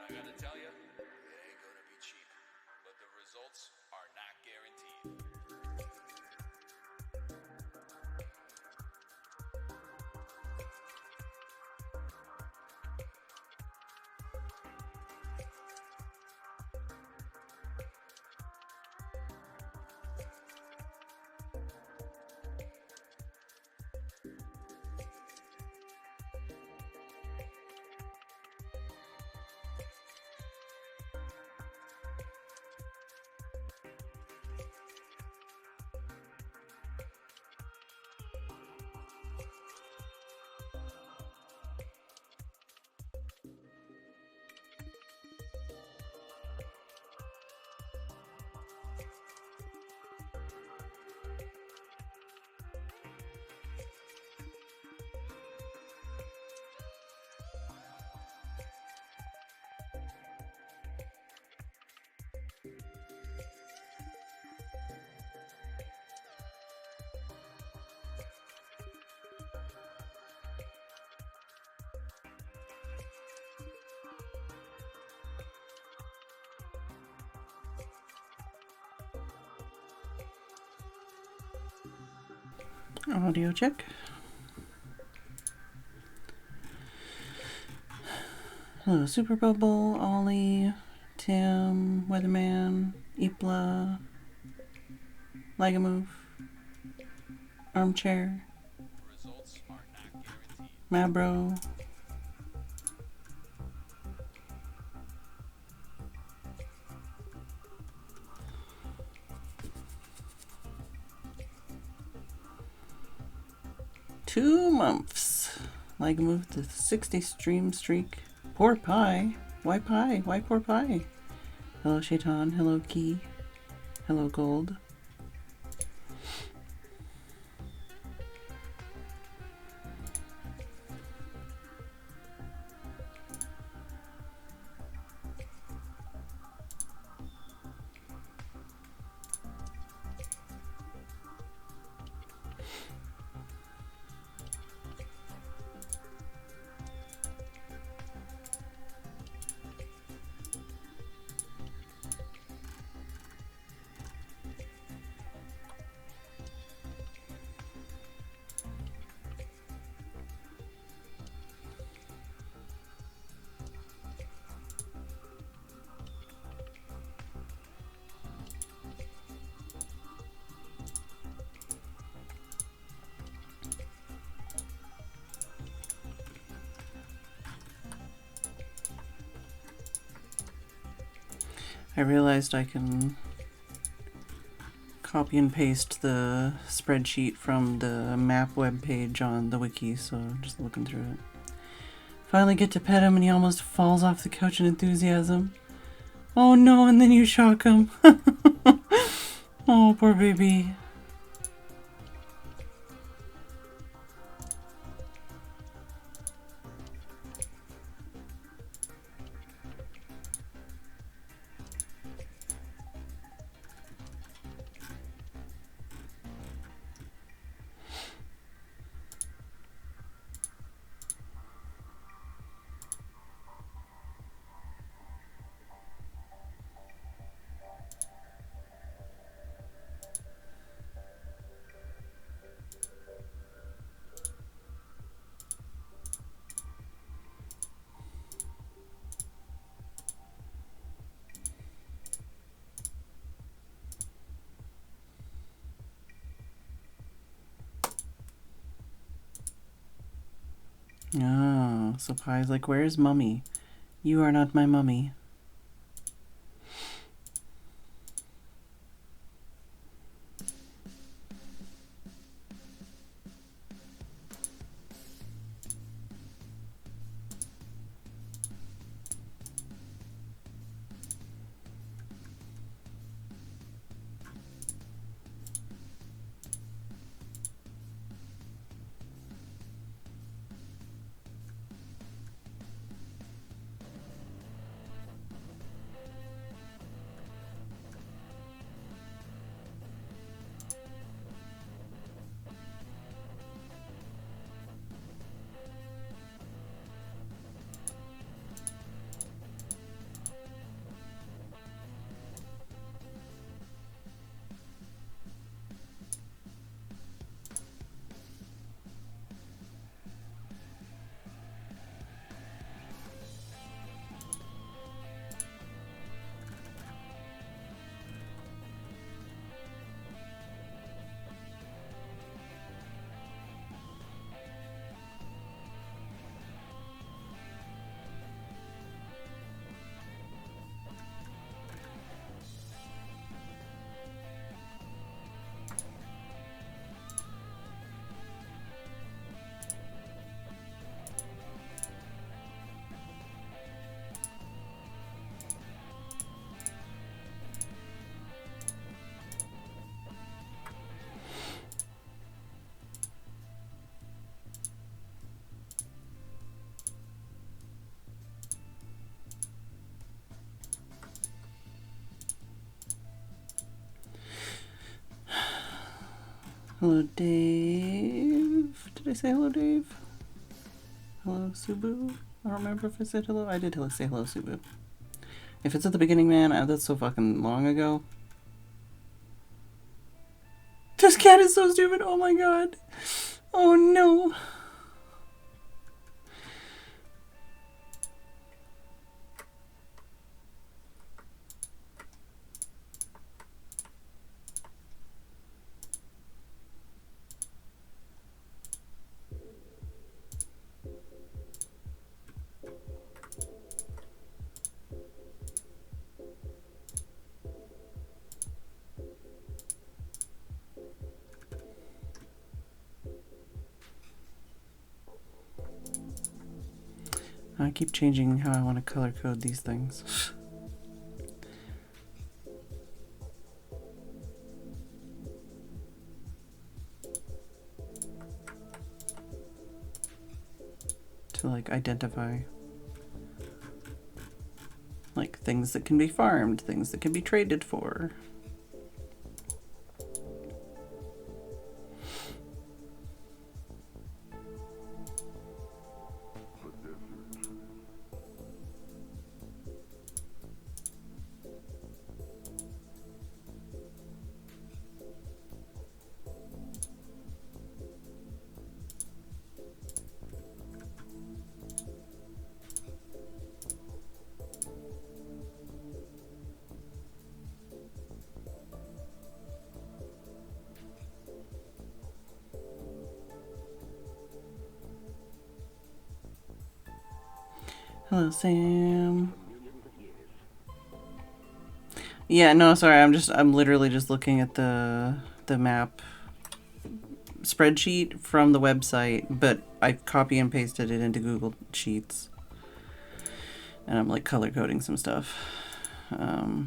I gotta tell you, it ain't gonna be cheap, but the results are not guaranteed. 'Audio check'. Hello, Super Bubble, Ollie, Tim, Weatherman, Ipla, Ligamove, Armchair, Mabro, Two months. Ligamove the 60 stream streak. Poor Pie. Why Pie? Why poor Pie? Hello Shaitan. Hello Key. Hello Gold. I realized I can copy and paste the spreadsheet from the map web page on the wiki, so just looking through it. Finally get to pet him and he almost falls off the couch in enthusiasm. Oh no, and then you shock him. Oh, poor baby. Oh, so Pie's like, where's Mummy? You are not my mummy. Hello, Dave. Did I say hello, Dave? Hello, Subu? I don't remember if I said hello. I did say hello, Subu. If it's at the beginning, man, that's so fucking long ago. This cat is so stupid. Oh my god. Oh no. I keep changing how I want to color code these things. To like identify like things that can be farmed, things that can be traded for. Hello, Sam. Yeah, no, sorry. I'm literally just looking at the map spreadsheet from the website, but I copy and pasted it into Google Sheets. And I'm like color coding some stuff. Oh,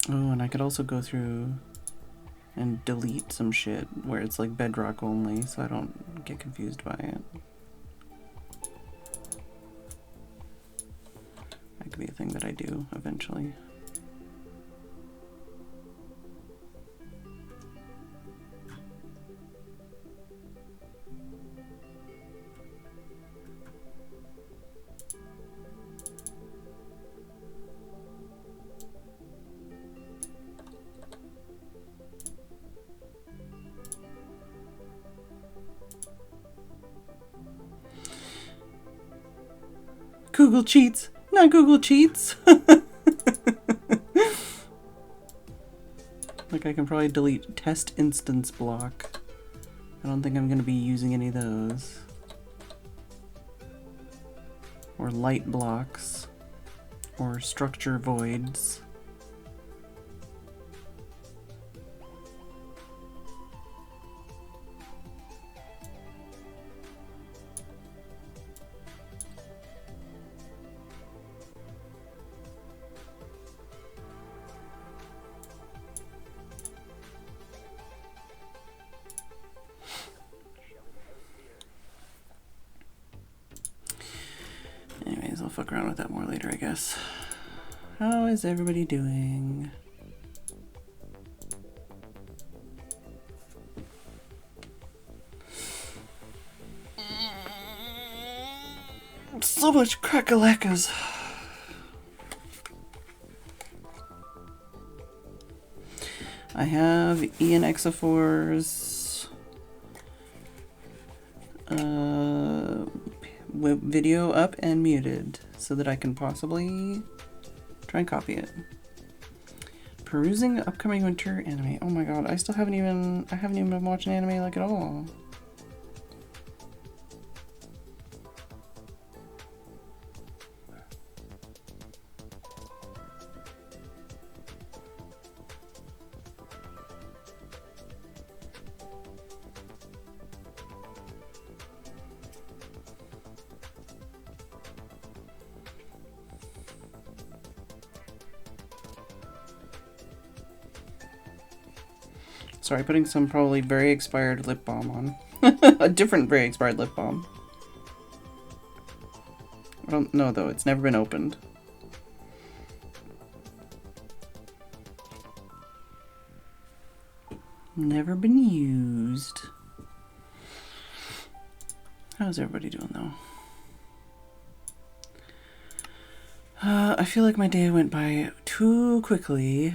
and I could also go through and delete some shit where it's like bedrock only, so I don't get confused by it. That could be a thing that I do eventually. Google Cheats, not Google Cheats. Like I can probably delete test instance block. I don't think I'm going to be using any of those. Or light blocks. Or structure voids. Anyways, I'll fuck around with that more later, I guess. How is everybody doing? So much crack-a-lackas. I have Ian Exafor's video up and muted so that I can possibly try and copy it. Perusing upcoming winter anime. Oh my god, I haven't even been watching anime like at all. Sorry, putting some probably very expired lip balm on. A different very expired lip balm. I don't know though, it's never been opened. Never been used. How's everybody doing though? I feel like my day went by too quickly.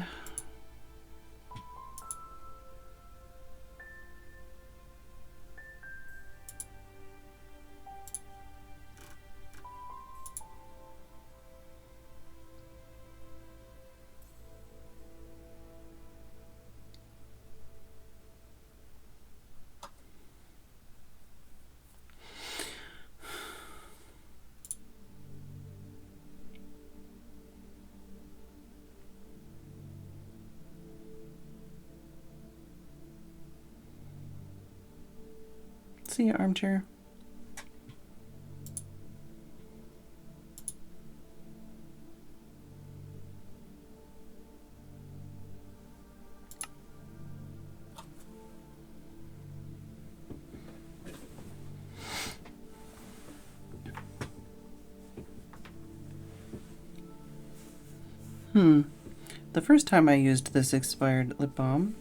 See ya, armchair. The first time I used this expired lip balm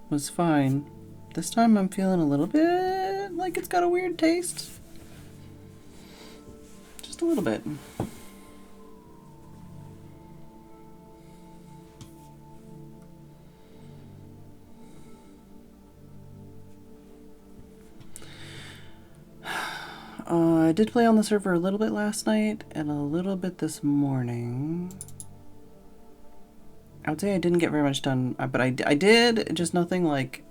was fine. This time I'm feeling a little bit like it's got a weird taste. Just a little bit. I did play on the server a little bit last night and a little bit this morning. I would say I didn't get very much done, but I did, just nothing like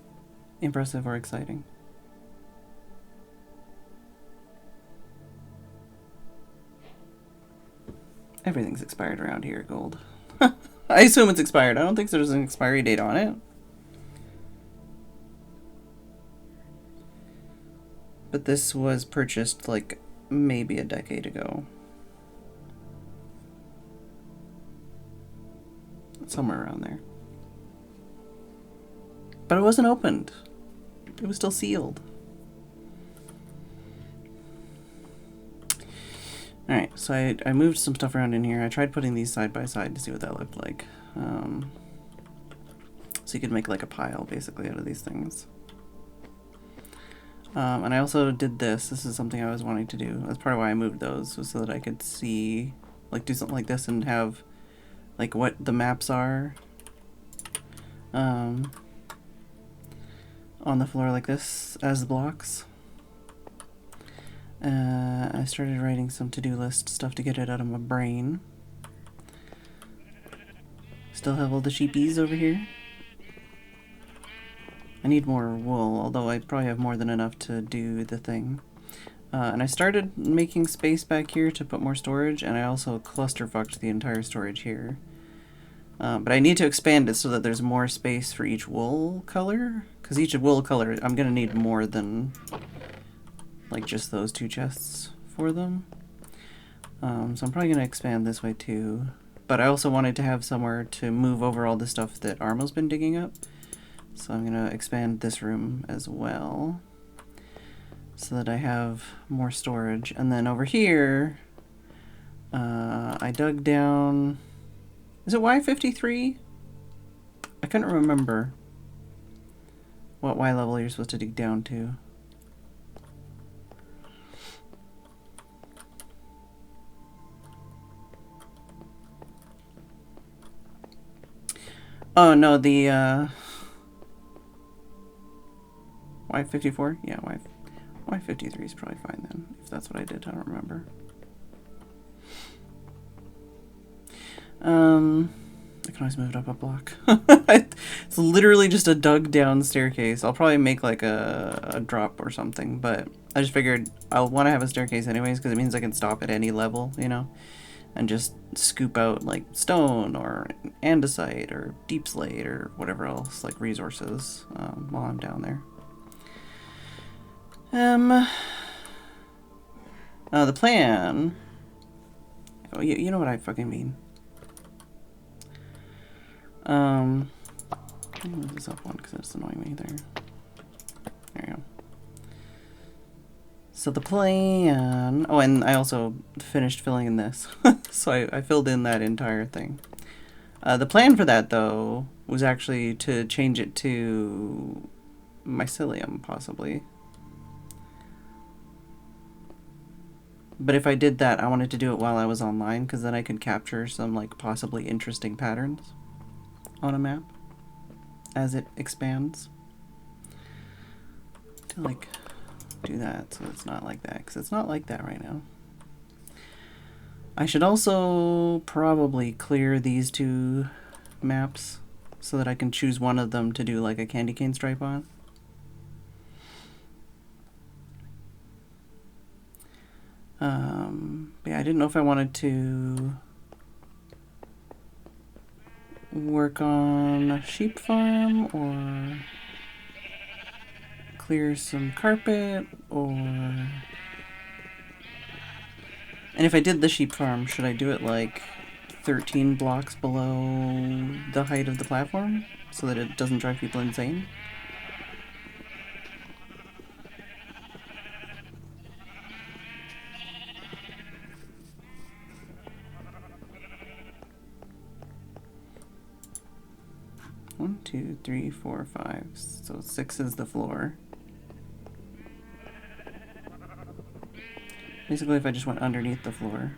impressive or exciting. Everything's expired around here, Gold. I assume it's expired. I don't think there's an expiry date on it. But this was purchased like maybe a decade ago. Somewhere around there. But it wasn't opened. It was still sealed. Alright, so I moved some stuff around in here. I tried putting these side by side to see what that looked like. So you could make like a pile basically out of these things. And I also did this. This is something I was wanting to do. That's part of why I moved those, was so that I could see, like, do something like this and have, like, what the maps are on the floor like this as the blocks. I started writing some to-do list stuff to get it out of my brain. Still have all the sheepies over here. I need more wool, although I probably have more than enough to do the thing. And I started making space back here to put more storage, and I also clusterfucked the entire storage here. But I need to expand it so that there's more space for each wool color, because each wool color, I'm going to need more than like just those two chests for them. So I'm probably going to expand this way too. But I also wanted to have somewhere to move over all the stuff that Armo's been digging up. So I'm going to expand this room as well, so that I have more storage. And then over here, I dug down... Is it Y53? I couldn't remember what Y level you're supposed to dig down to. Oh, no, the... Y54? Yeah, Y53 is probably fine then, if that's what I did. I don't remember. I can always move it up a block. It's literally just a dug down staircase. I'll probably make like a drop or something, but I just figured I'll want to have a staircase anyways, because it means I can stop at any level, you know, and just scoop out like stone or andesite or deep slate or whatever else, like resources, while I'm down there. The plan... Oh, you know what I fucking mean. Let me move this up one because it's annoying me there. There you go. So the plan... Oh, and I also finished filling in this. So I filled in that entire thing. The plan for that, though, was actually to change it to mycelium, possibly. But if I did that, I wanted to do it while I was online, because then I could capture some, like, possibly interesting patterns on a map as it expands. To, like, do that so it's not like that, because it's not like that right now. I should also probably clear these two maps so that I can choose one of them to do, like, a candy cane stripe on. Yeah, I didn't know if I wanted to work on a sheep farm or clear some carpet, or... And if I did the sheep farm, should I do it like 13 blocks below the height of the platform so that it doesn't drive people insane? One, two, three, four, five. So 6 is the floor. Basically, if I just went underneath the floor.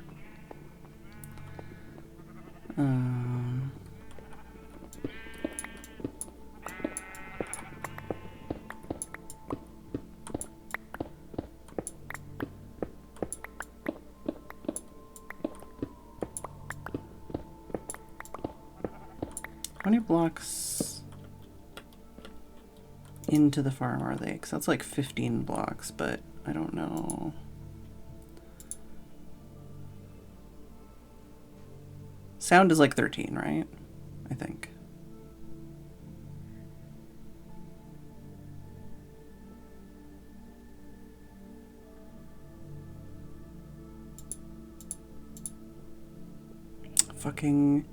How many blocks into the farm are they? Because that's like 15 blocks, but I don't know. Sound is like 13, right? I think. Fucking...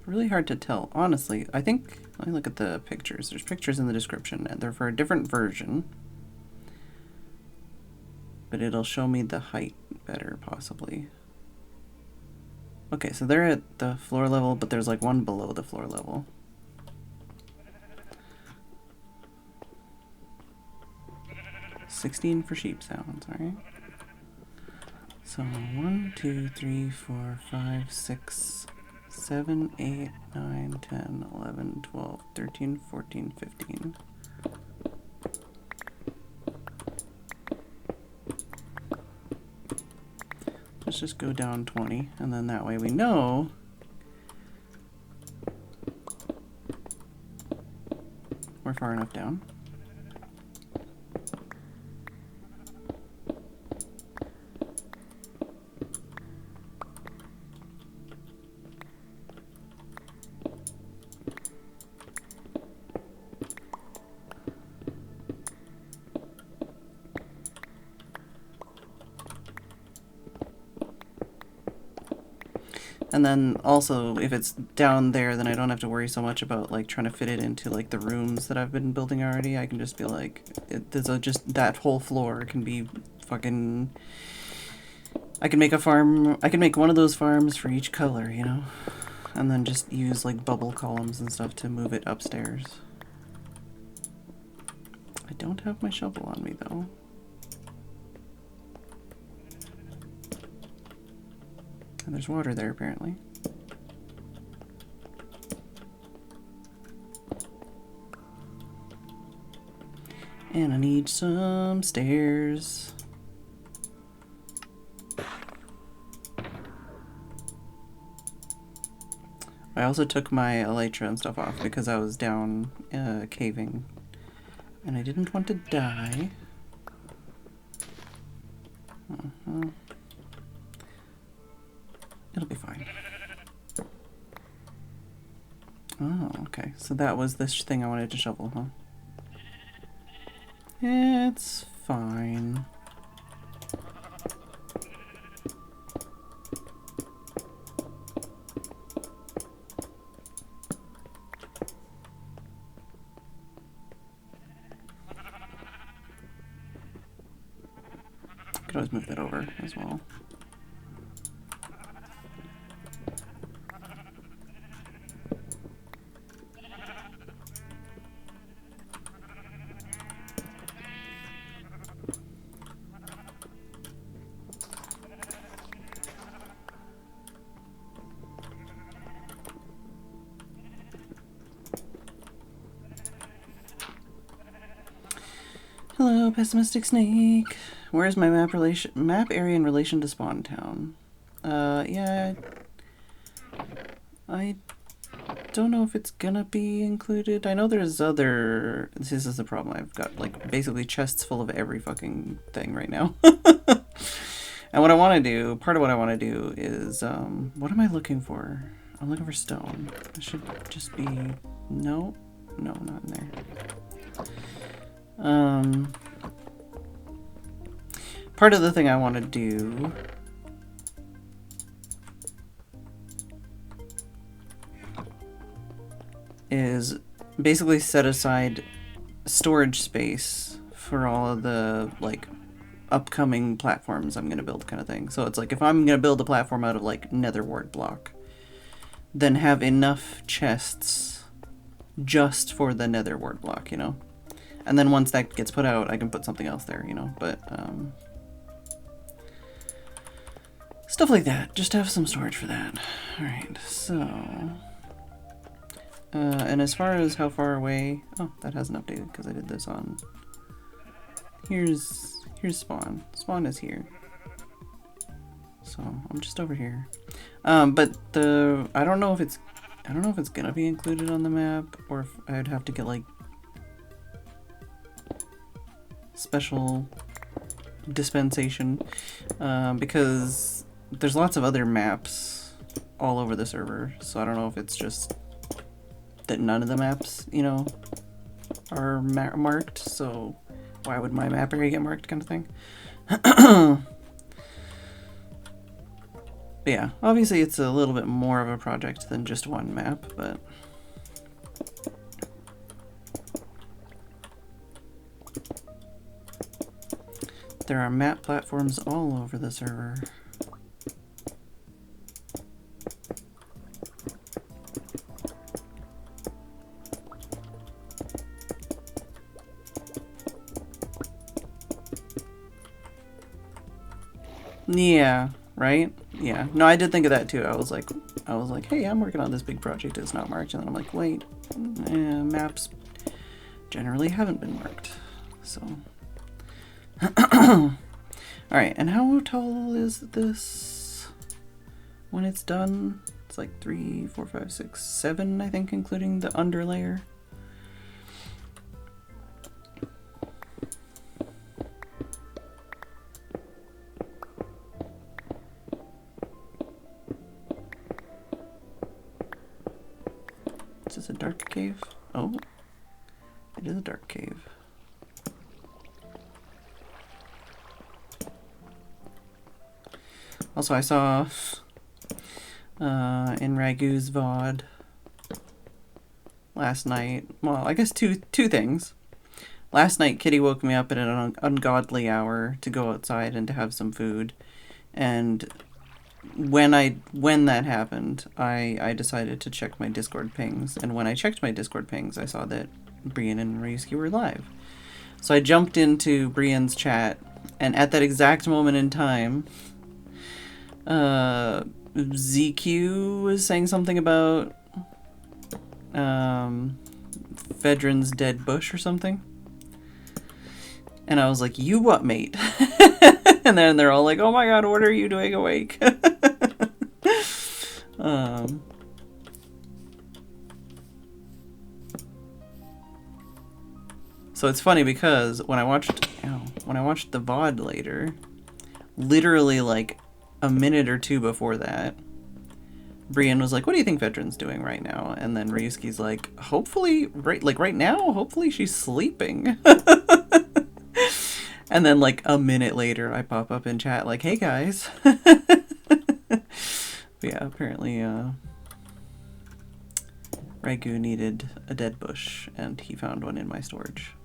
really hard to tell, honestly. I think, let me look at the pictures. There's pictures in the description, and they're for a different version. But it'll show me the height better, possibly. Okay, so they're at the floor level, but there's like one below the floor level. $16 for sheep sounds, alright? So 1, 2, 3, 4, 5, 6, 7, 8, 9, 10, 11, 12, 13, 14, 15. Let's just go down 20, and then that way we know we're far enough down. And then also, if it's down there, then I don't have to worry so much about like trying to fit it into like the rooms that I've been building already. I can just be like, just that whole floor can be fucking. I can make a farm. I can make one of those farms for each color, you know, and then just use like bubble columns and stuff to move it upstairs. I don't have my shovel on me though. And there's water there, apparently. And I need some stairs. I also took my elytra and stuff off because I was down caving. And I didn't want to die. It'll be fine. Oh, okay. So that was this thing I wanted to shovel, huh? It's fine. Could always move that over as well. Hello, pessimistic snake. Where's my map area in relation to spawn town? Yeah, I don't know if it's gonna be included. I know there's other. This is the problem. I've got like basically chests full of every fucking thing right now. And what I want to do, part of what I want to do is, what am I looking for? I'm looking for stone. It should just be no, not in there. Part of the thing I want to do is basically set aside storage space for all of the like upcoming platforms I'm going to build kind of thing. So it's like if I'm going to build a platform out of like nether wart block, then have enough chests just for the nether wart block, you know? And then once that gets put out, I can put something else there, you know? But, stuff like that. Just have some storage for that. Alright, so... and as far as how far away... Oh, that hasn't updated because I did this on... Here's spawn. Spawn is here. So, I'm just over here. But I don't know if it's gonna be included on the map, or if I'd have to get, like... special dispensation because there's lots of other maps all over the server, so I don't know if it's just that none of the maps, you know, are marked, so why would my map area get marked, kind of thing. But yeah, obviously it's a little bit more of a project than just one map, but there are map platforms all over the server. Yeah, right? Yeah. No, I did think of that too. I was like, hey, I'm working on this big project. It's not marked. And then I'm like, wait, maps generally haven't been marked. So. Alright, and how tall is this when it's done? It's like 3, 4, 5, 6, 7, I think, including the underlayer. Is this a dark cave? Oh, it is a dark cave. Also, I saw in Ragu's VOD last night, well, I guess two things. Last night, Kitty woke me up at an ungodly hour to go outside and to have some food. And when that happened, I decided to check my Discord pings. And when I checked my Discord pings, I saw that Brian and Ryusuke were live. So I jumped into Brian's chat, and at that exact moment in time, ZQ was saying something about Phedran's dead bush or something. And I was like, you what, mate? And then they're all like, oh my god, what are you doing awake? So it's funny because when I watched the VOD later, literally like a minute or two before that, Brian was like, what do you think Phedran's doing right now? And then Ryusuke's like, hopefully, right now, hopefully she's sleeping. And then like a minute later, I pop up in chat like, hey guys. But yeah, apparently Ragu needed a dead bush, and he found one in my storage.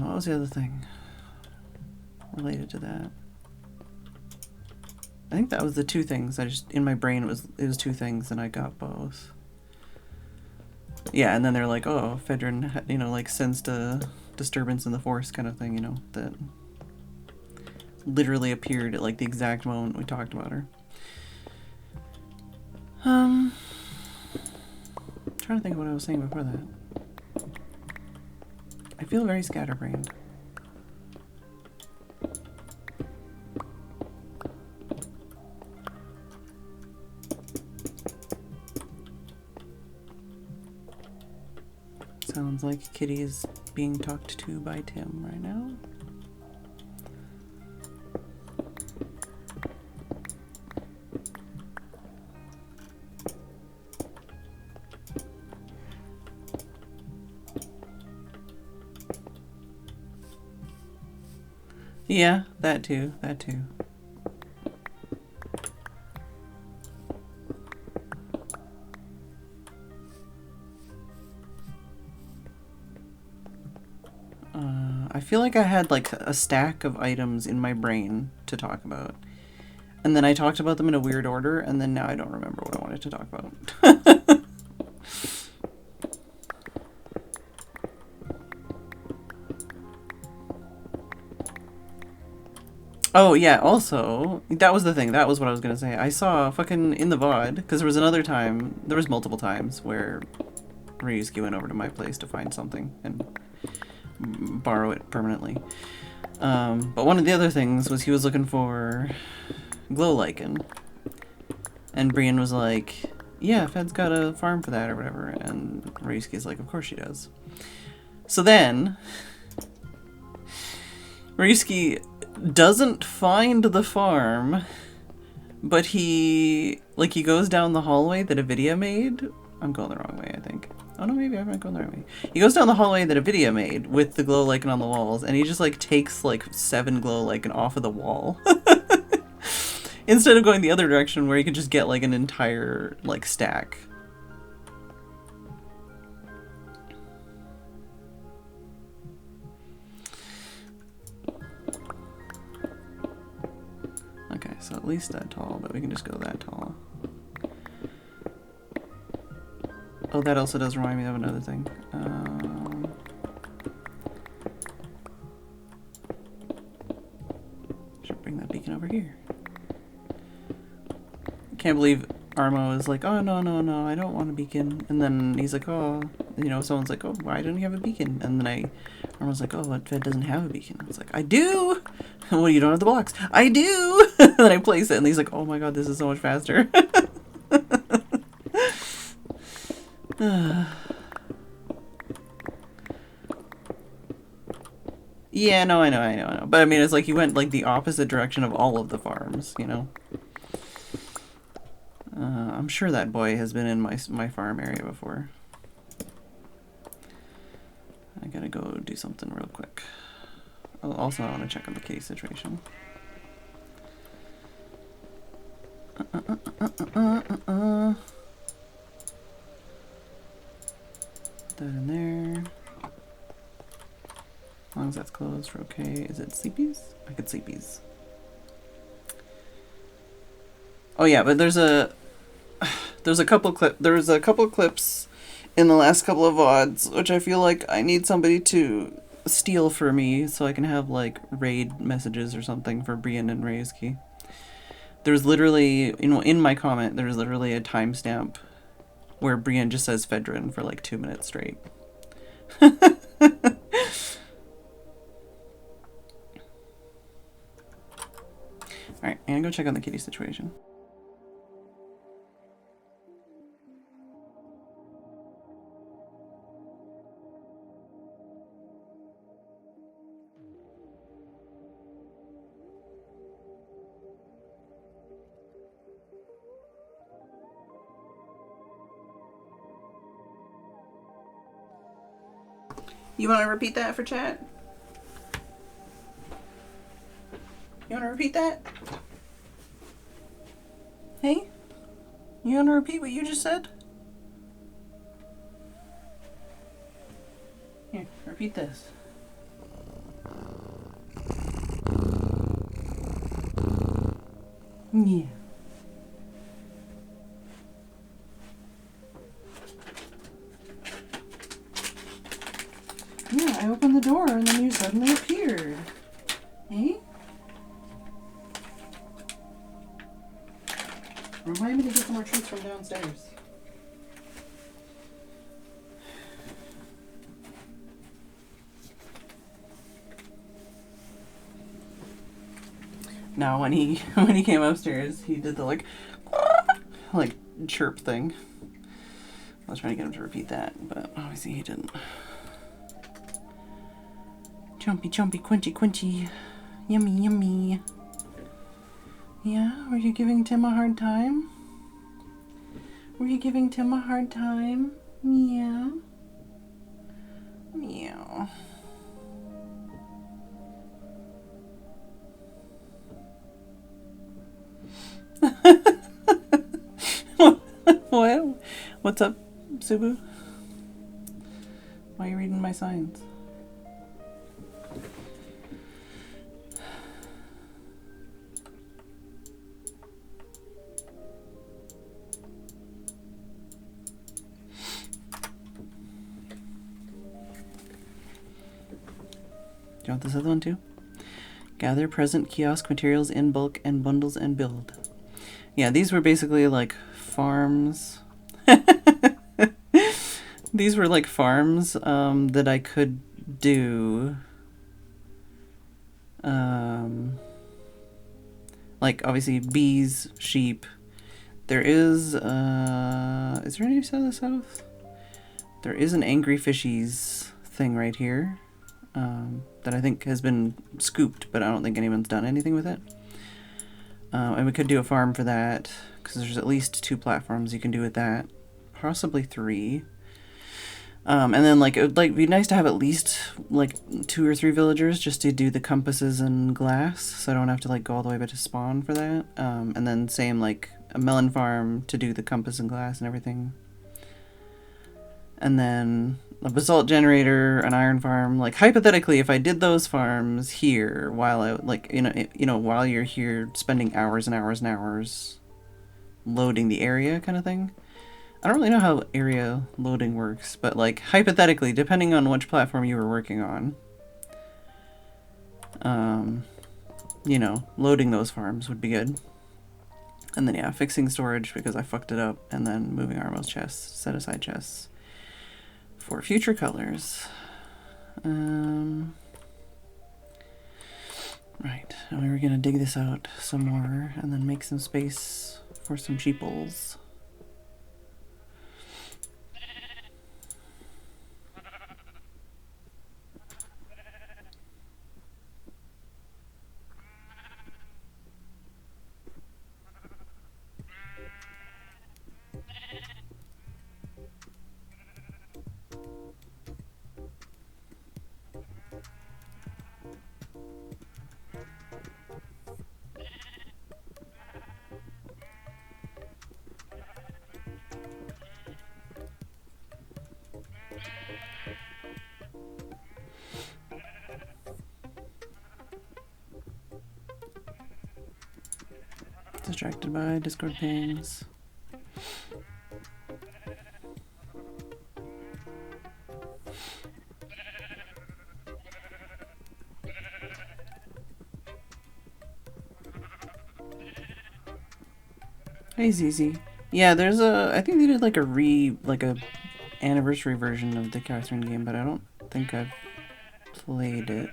What was the other thing related to that? I think that was the two things. In my brain it was two things, and I got both. Yeah, and then they're like, oh, Phedran, you know, like sensed a disturbance in the force kind of thing, you know, that literally appeared at like the exact moment we talked about her. I'm trying to think of what I was saying before that. I feel very scatterbrained. Sounds like Kitty is being talked to by Tim right now. Yeah, that too. I feel like I had like a stack of items in my brain to talk about. And then I talked about them in a weird order, and then now I don't remember what I wanted to talk about. Oh, yeah, also, that was the thing. That was what I was gonna say. I saw fucking in the VOD, because there was multiple times where Ryusuke went over to my place to find something and borrow it permanently. But one of the other things was he was looking for glow lichen. And Brian was like, yeah, Fed's got a farm for that or whatever. And Ryusuke's like, of course she does. So then Ryusuke doesn't find the farm, but he goes down the hallway that a video made. I'm going the wrong way, I think. Oh no, maybe I'm not going the right way. He goes down the hallway that a video made with the glow lichen on the walls, and he just like takes like 7 glow lichen off of the wall. Instead of going the other direction where you could just get like an entire like stack. Okay, so at least that tall, but we can just go that tall. Oh, that also does remind me of another thing. Should bring that beacon over here. Can't believe Armo is like, oh, no, no, no, I don't want a beacon. And then he's like, oh, you know, someone's like, oh, why don't you have a beacon? And then Armo's like, oh, but Fed doesn't have a beacon. I was like, I do! Well, you don't have the blocks. I do! And then I place it, and he's like, oh my god, this is so much faster. Yeah, no, I know. But I mean, it's like he went like the opposite direction of all of the farms, you know? I'm sure that boy has been in my farm area before. I gotta go do something real quick. Oh, also, I want to check on the case situation. Put that in there. As long as that's closed, we're okay. Is it sleepies? I could sleepies. Oh yeah, but there's a couple clips in the last couple of VODs which I feel like I need somebody to steal for me so I can have like raid messages or something for Brian and Ryusuke. There's literally, you know, in my comment there's literally a timestamp where Brian just says Phedran for like 2 minutes straight. Alright, I'm gonna go check on the kitty situation. You want to repeat that for chat? You want to repeat that? Hey? You want to repeat what you just said? Here, repeat this. Yeah. Yeah, I opened the door and then you suddenly appeared. Hey? Remind me to get some more treats from downstairs. Now when he came upstairs, he did the like chirp thing. I was trying to get him to repeat that, but obviously he didn't. Chumpy, chumpy, quenchy, quenchy. Yummy, yummy. Yeah, were you giving Tim a hard time? Were you giving Tim a hard time? Meow. Meow. What? What's up, Subu? Why are you reading my signs? Do you want this other one too? Gather present kiosk materials in bulk and bundles and build. Yeah, these were basically like farms. These were like farms that I could do. Like obviously bees, sheep, There is there any to the south? There is an angry fishies thing right here that I think has been scooped, but I don't think anyone's done anything with it. And we could do a farm for that, because there's at least 2 platforms you can do with that. Possibly 3. And then like it would be nice to have at least like 2 or 3 villagers just to do the compasses and glass, so I don't have to like go all the way back to spawn for that. And then same like a melon farm to do the compass and glass and everything. And then a basalt generator, an iron farm. Like hypothetically, if I did those farms here while I like while you're here spending hours and hours and hours loading the area kind of thing. I don't really know how area loading works, but like hypothetically, depending on which platform you were working on, loading those farms would be good. And then yeah, fixing storage because I fucked it up, and then moving Armo's chests, set aside chests for future colors. Right, and we were gonna dig this out some more and then make some space for some sheeples. Distracted by Discord pings. Hey ZZ. Yeah, there's I think they did like a anniversary version of the Catherine game, but I don't think I've played it.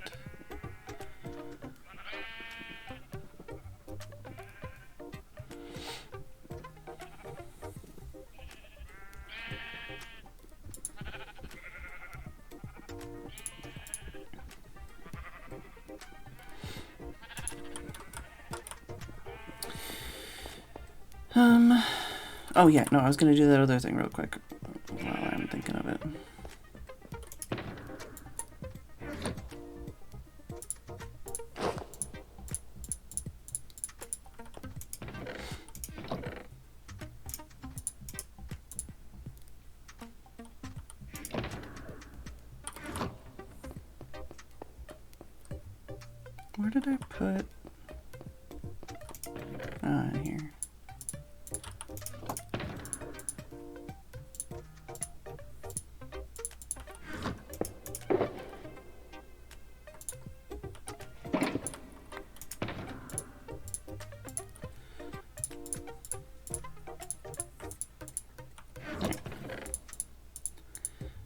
Oh yeah, no, I was gonna do that other thing real quick while I'm thinking of it. Where did I put? Ah, in here.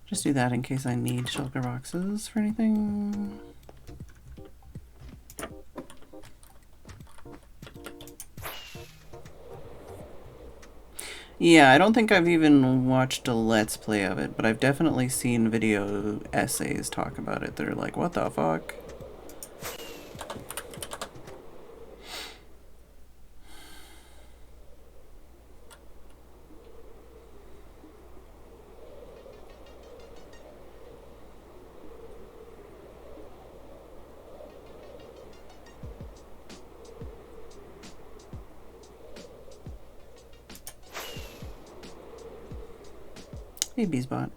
Just do that in case I need shulker boxes for anything. Yeah, I don't think I've even watched a Let's Play of it, but I've definitely seen video essays talk about it. They're like, what the fuck? Hey, Beesbot.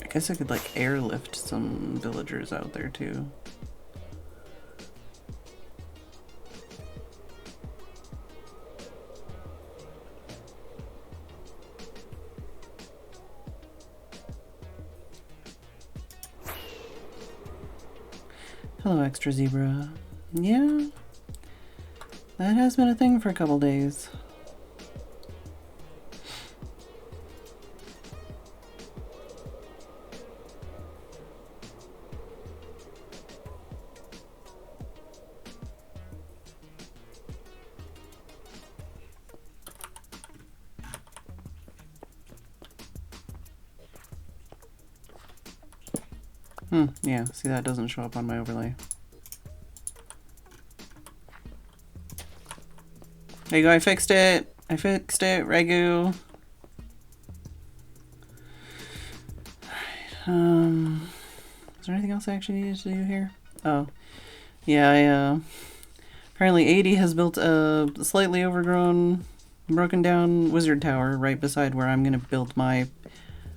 I guess I could like airlift some villagers out there too. Hello, Extra Zebra. Yeah, that has been a thing for a couple days. Yeah, see, that doesn't show up on my overlay. There you go, I fixed it. I fixed it, Regu. Is there anything else I actually needed to do here? Oh, yeah, apparently 80 has built a slightly overgrown, broken down wizard tower right beside where I'm going to build my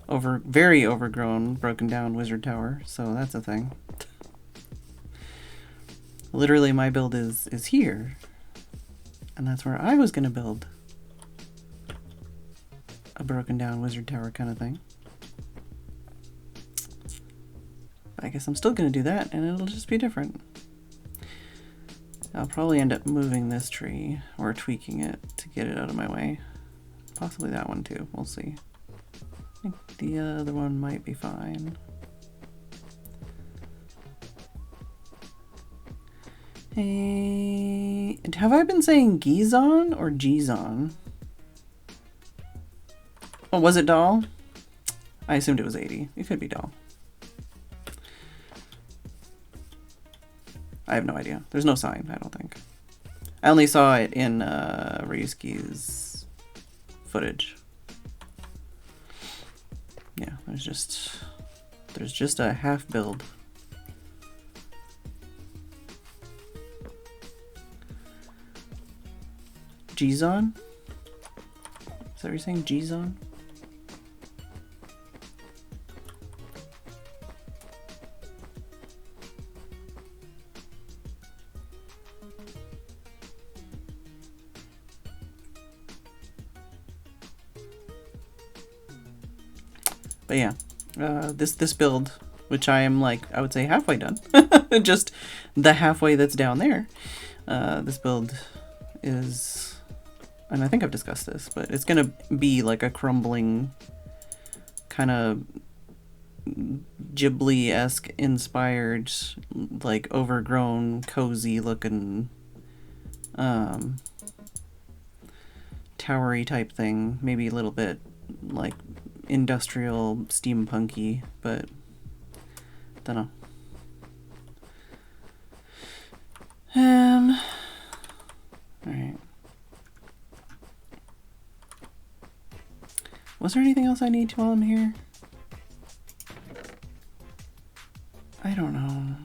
very overgrown, broken down wizard tower. So that's a thing. Literally, my build is here. And that's where I was going to build a broken down wizard tower kind of thing. I guess I'm still going to do that, and it'll just be different. I'll probably end up moving this tree, or tweaking it to get it out of my way. Possibly that one too, we'll see. I think the other one might be fine. Hey, have I been saying Gizon or Gizon? Oh, was it doll? I assumed it was 80. It could be doll. I have no idea. There's no sign, I don't think. I only saw it in Ryusuke's footage. Yeah, there's just a half build. Gizon? Is that what you're saying? Gizon? But yeah, this build, which I am like, I would say halfway done, just the halfway that's down there. This build is, and I think I've discussed this, but it's gonna be like a crumbling, kind of Ghibli-esque inspired, like overgrown, cozy looking, towery type thing. Maybe a little bit like industrial steampunky, but don't know. Alright. Was there anything else I need to while I'm here? I don't know.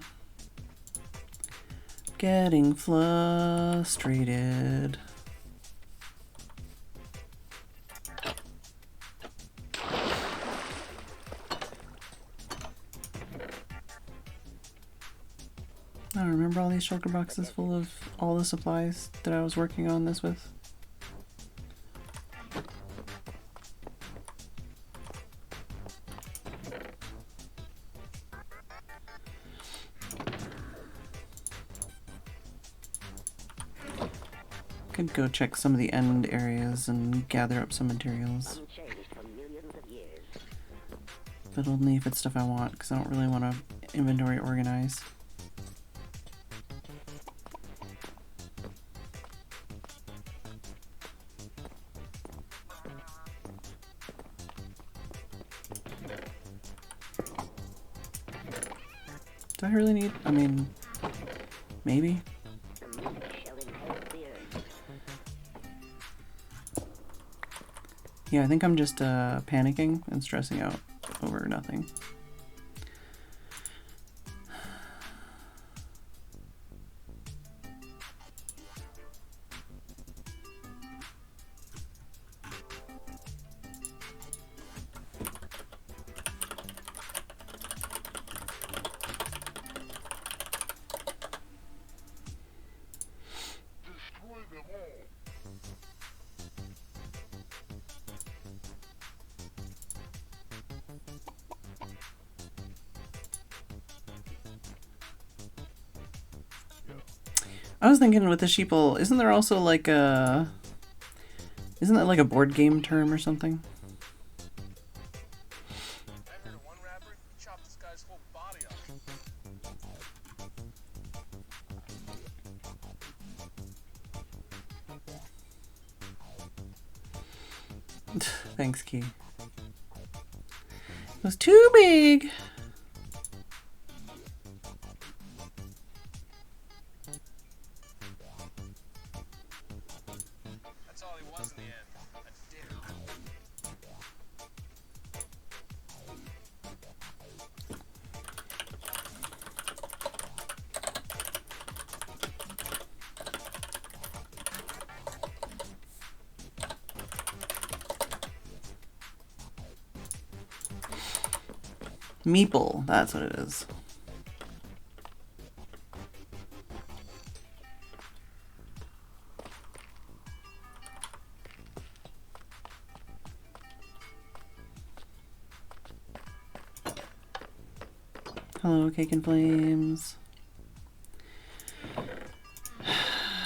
Getting frustrated. I remember all these shulker boxes full of all the supplies that I was working on this with. Could go check some of the end areas and gather up some materials. But only if it's stuff I want, because I don't really want to inventory organize. Do I really need, I mean, maybe? Yeah, I think I'm just panicking and stressing out over nothing. I was thinking with the sheeple, isn't there also like a... Isn't that like a board game term or something? Thanks, Key. It was too big! Meeple, that's what it is. Hello, Cake and Flames.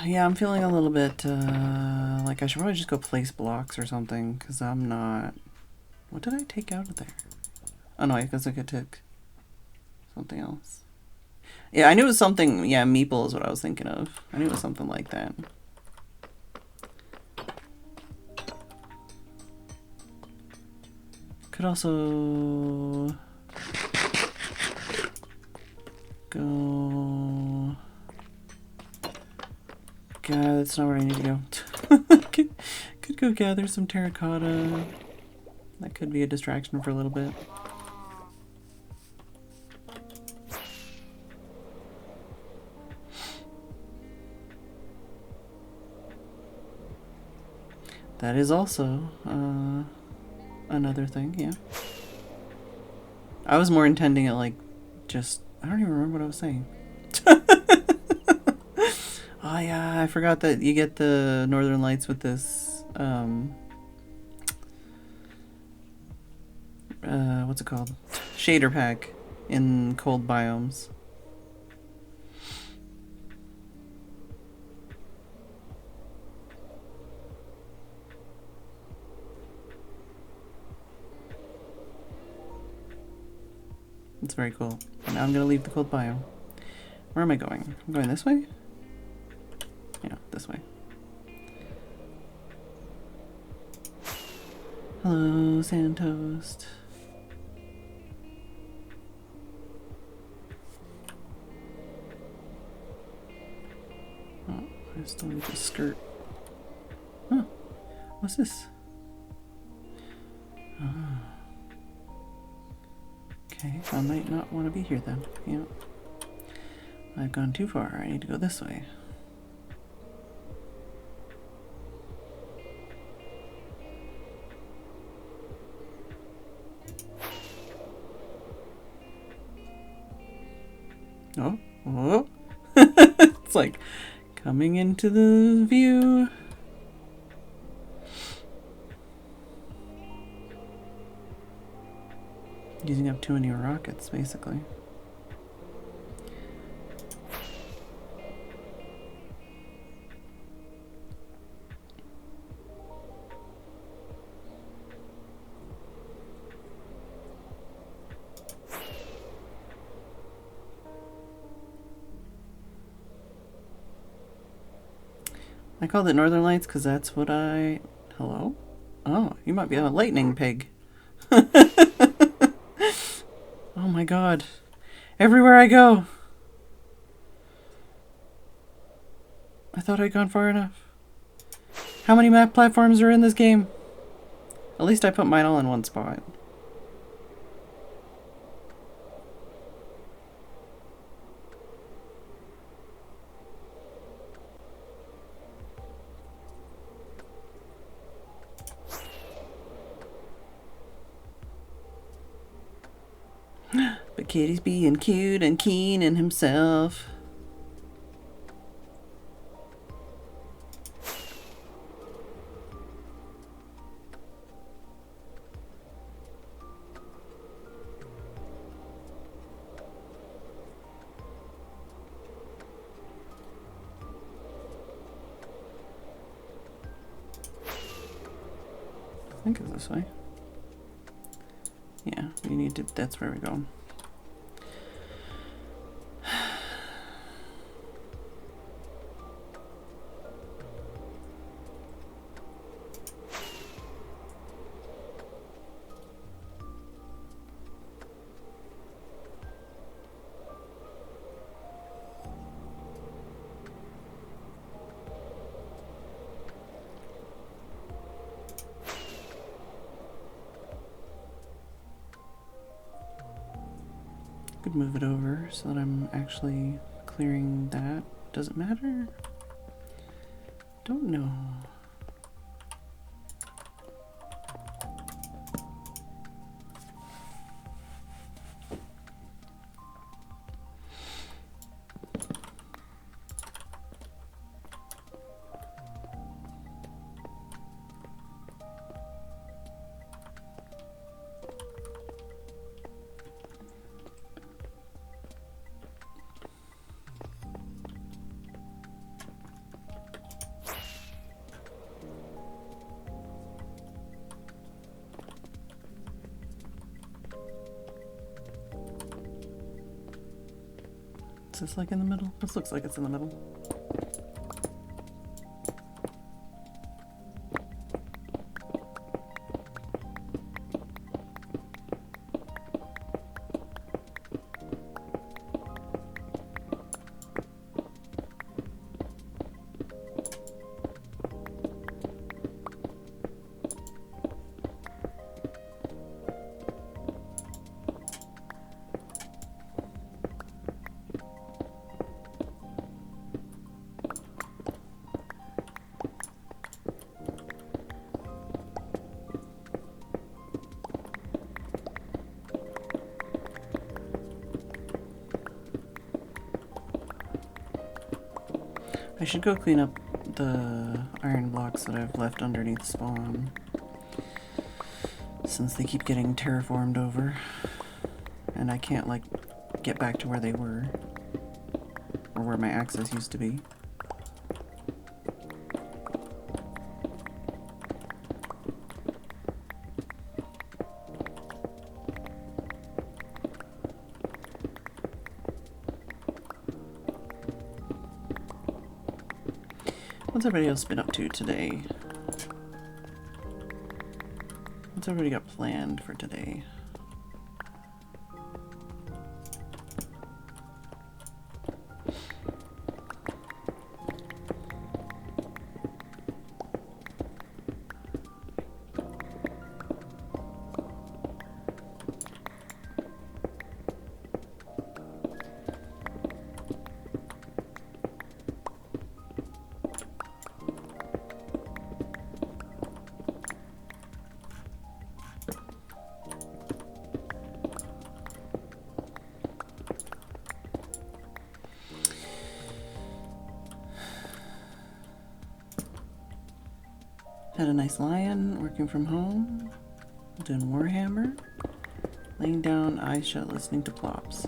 Yeah, I'm feeling a little bit like I should probably just go place blocks or something, because I'm not... What did I take out of there? Oh no, I guess I could take something else. Yeah, I knew it was something... Yeah, meeple is what I was thinking of. I knew it was something like that. Could also... go... God, that's not where I need to go. could go gather some terracotta. That could be a distraction for a little bit. That is also another thing, yeah. I was more intending it like just... I don't even remember what I was saying. Oh yeah, I forgot that you get the Northern Lights with this, what's it called? Shader pack in cold biomes. It's very cool. And now I'm gonna leave the cold biome. Where am I going? I'm going this way? Yeah, this way. Hello, Sand Toast. Oh, I still need to skirt. Huh. What's this? Oh. Okay, I might not want to be here then. Yeah. I've gone too far. I need to go this way. Oh, oh. It's like coming into the view. Using up too many rockets, basically. I called it Northern Lights because that's what I... Hello? Oh, you might be a lightning pig. Oh my god. Everywhere I go. I thought I'd gone far enough. How many map platforms are in this game? At least I put mine all in one spot. But Kitty's being cute and keen in himself. I think it's this way. Yeah, we need to... That's where we go. Could move it over so that I'm actually clearing that. Does it matter? Don't know. Is this like in the middle? This looks like it's in the middle. I should go clean up the iron blocks that I've left underneath spawn, since they keep getting terraformed over, and I can't, like, get back to where they were, or where my access used to be. What's everybody else been up to today? What's everybody got planned for today? Had a nice lion, working from home, doing Warhammer, laying down, eyes shut, listening to plops.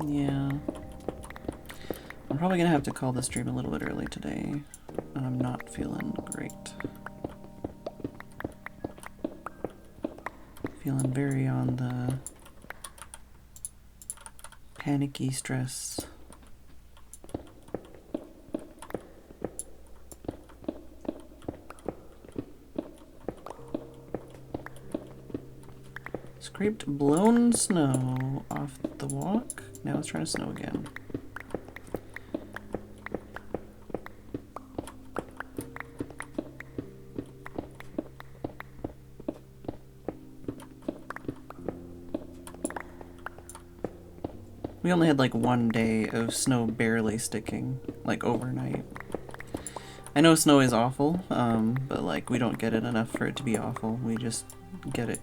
Yeah. I'm probably gonna have to call the stream a little bit early today. I'm not feeling great. Feeling very on the panicky stress. Scraped blown snow off the walk. Now it's trying to snow again. We only had like one day of snow barely sticking, like overnight. I know snow is awful, but like we don't get it enough for it to be awful. We just get it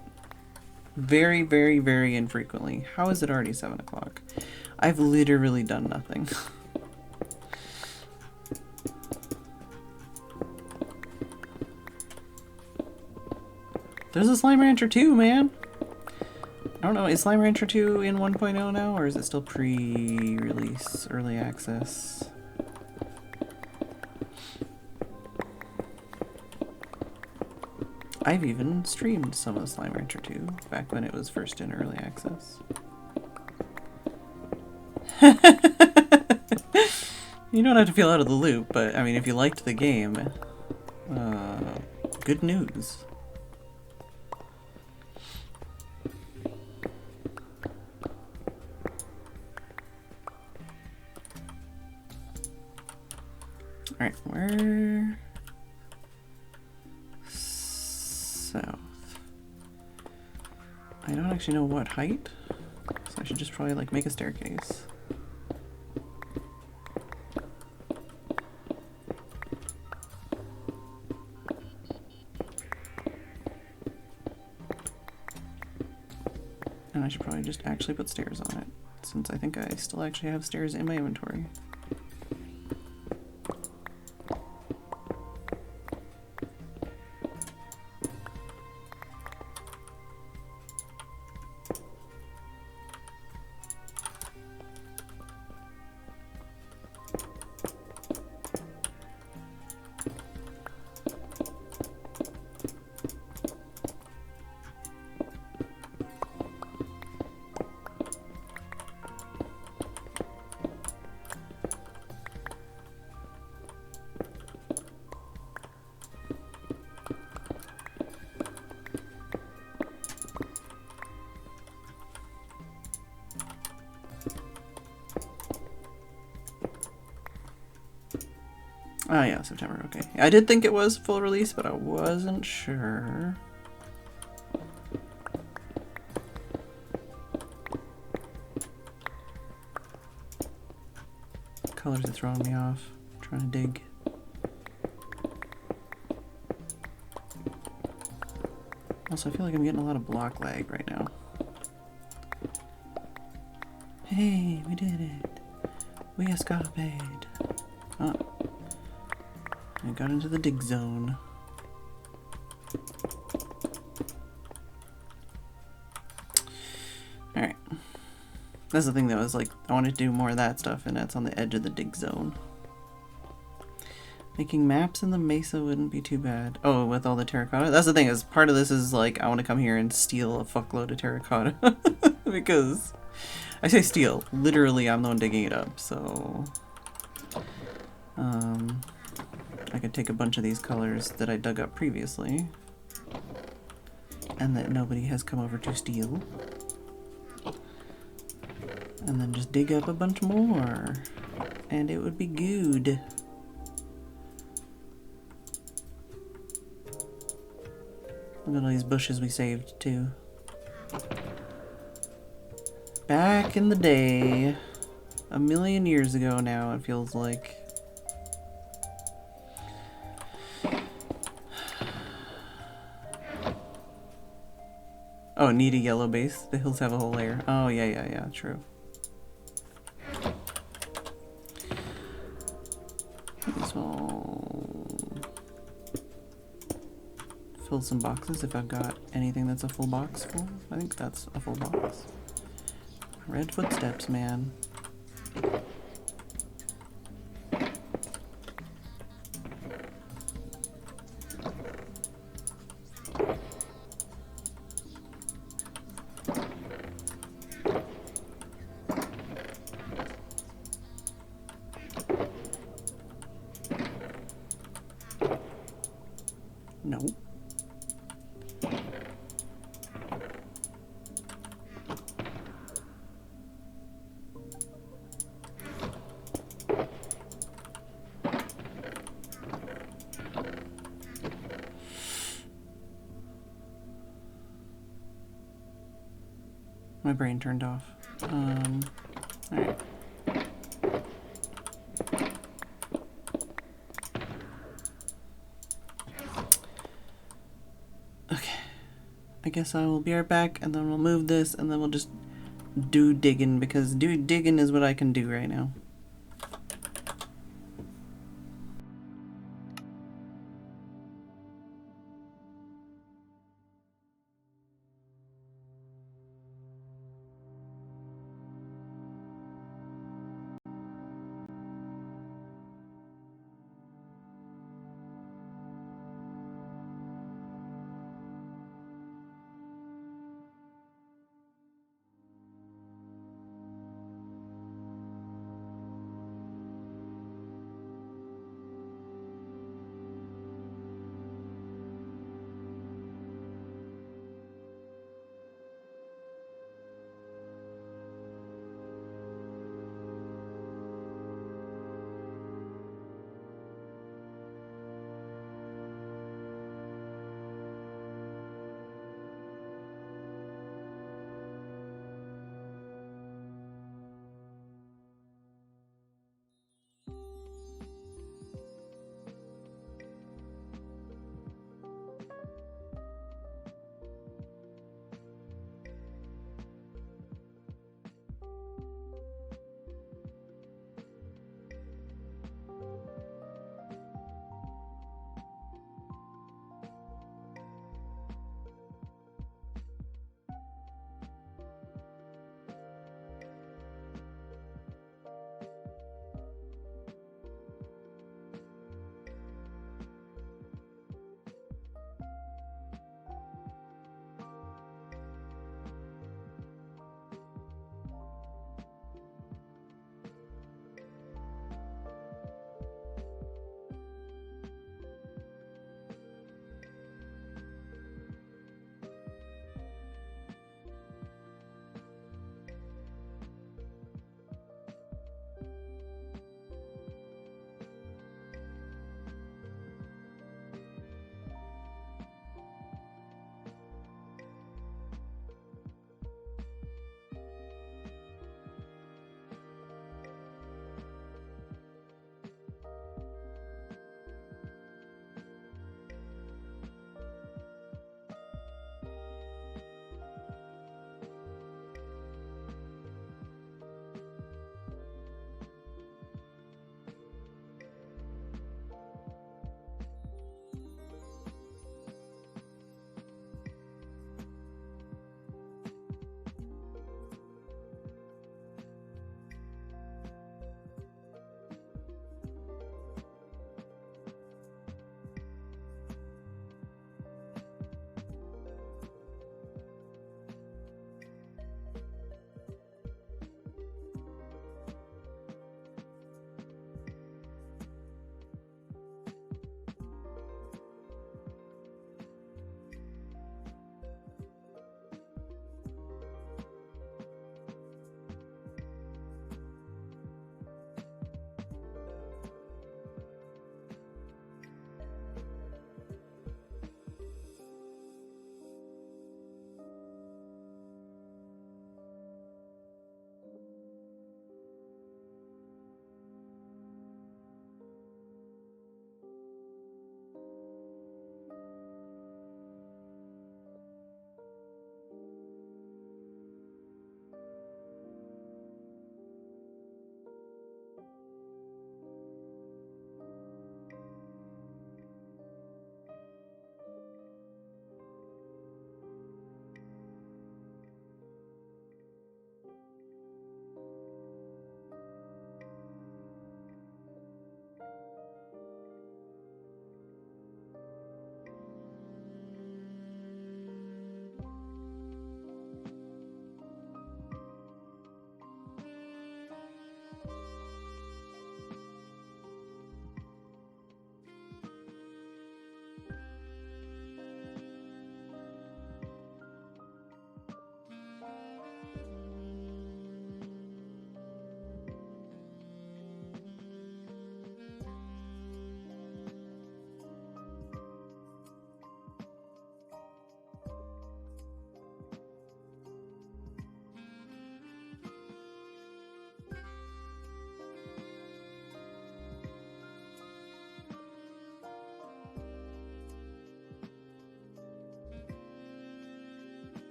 very, very, very infrequently. How is it already 7 o'clock? I've literally done nothing. There's a Slime Rancher 2, man! I don't know, is Slime Rancher 2 in 1.0 now, or is it still pre-release, early access? I've even streamed some of Slime Rancher 2 back when it was first in early access. You don't have to feel out of the loop, but I mean, if you liked the game, good news. Alright, where? South. I don't actually know what height, so I should just probably like make a staircase. And I should probably just actually put stairs on it, since I think I still actually have stairs in my inventory. Oh yeah, September, okay. I did think it was full release, but I wasn't sure. Colors are throwing me off. I'm trying to dig. Also, I feel like I'm getting a lot of block lag right now. Hey, we did it. We escaped. Oh. I got into the dig zone. Alright. That's the thing that was like, I wanted to do more of that stuff, and that's on the edge of the dig zone. Making maps in the mesa wouldn't be too bad. Oh, with all the terracotta? That's the thing, is part of this is like, I want to come here and steal a fuckload of terracotta. Because, I say steal, literally I'm the one digging it up, so... I could take a bunch of these colors that I dug up previously, and that nobody has come over to steal. And then just dig up a bunch more, and it would be good. Look at all these bushes we saved too. Back in the day, a million years ago now, it feels like. Oh, need a yellow base? The hills have a whole layer. Oh, yeah, true. This will fill some boxes if I've got anything that's a full box full. I think that's a full box. Red footsteps, man. No. My brain turned off. Alright. Okay. I guess I will be right back, and then we'll move this, and then we'll just do digging, because digging is what I can do right now.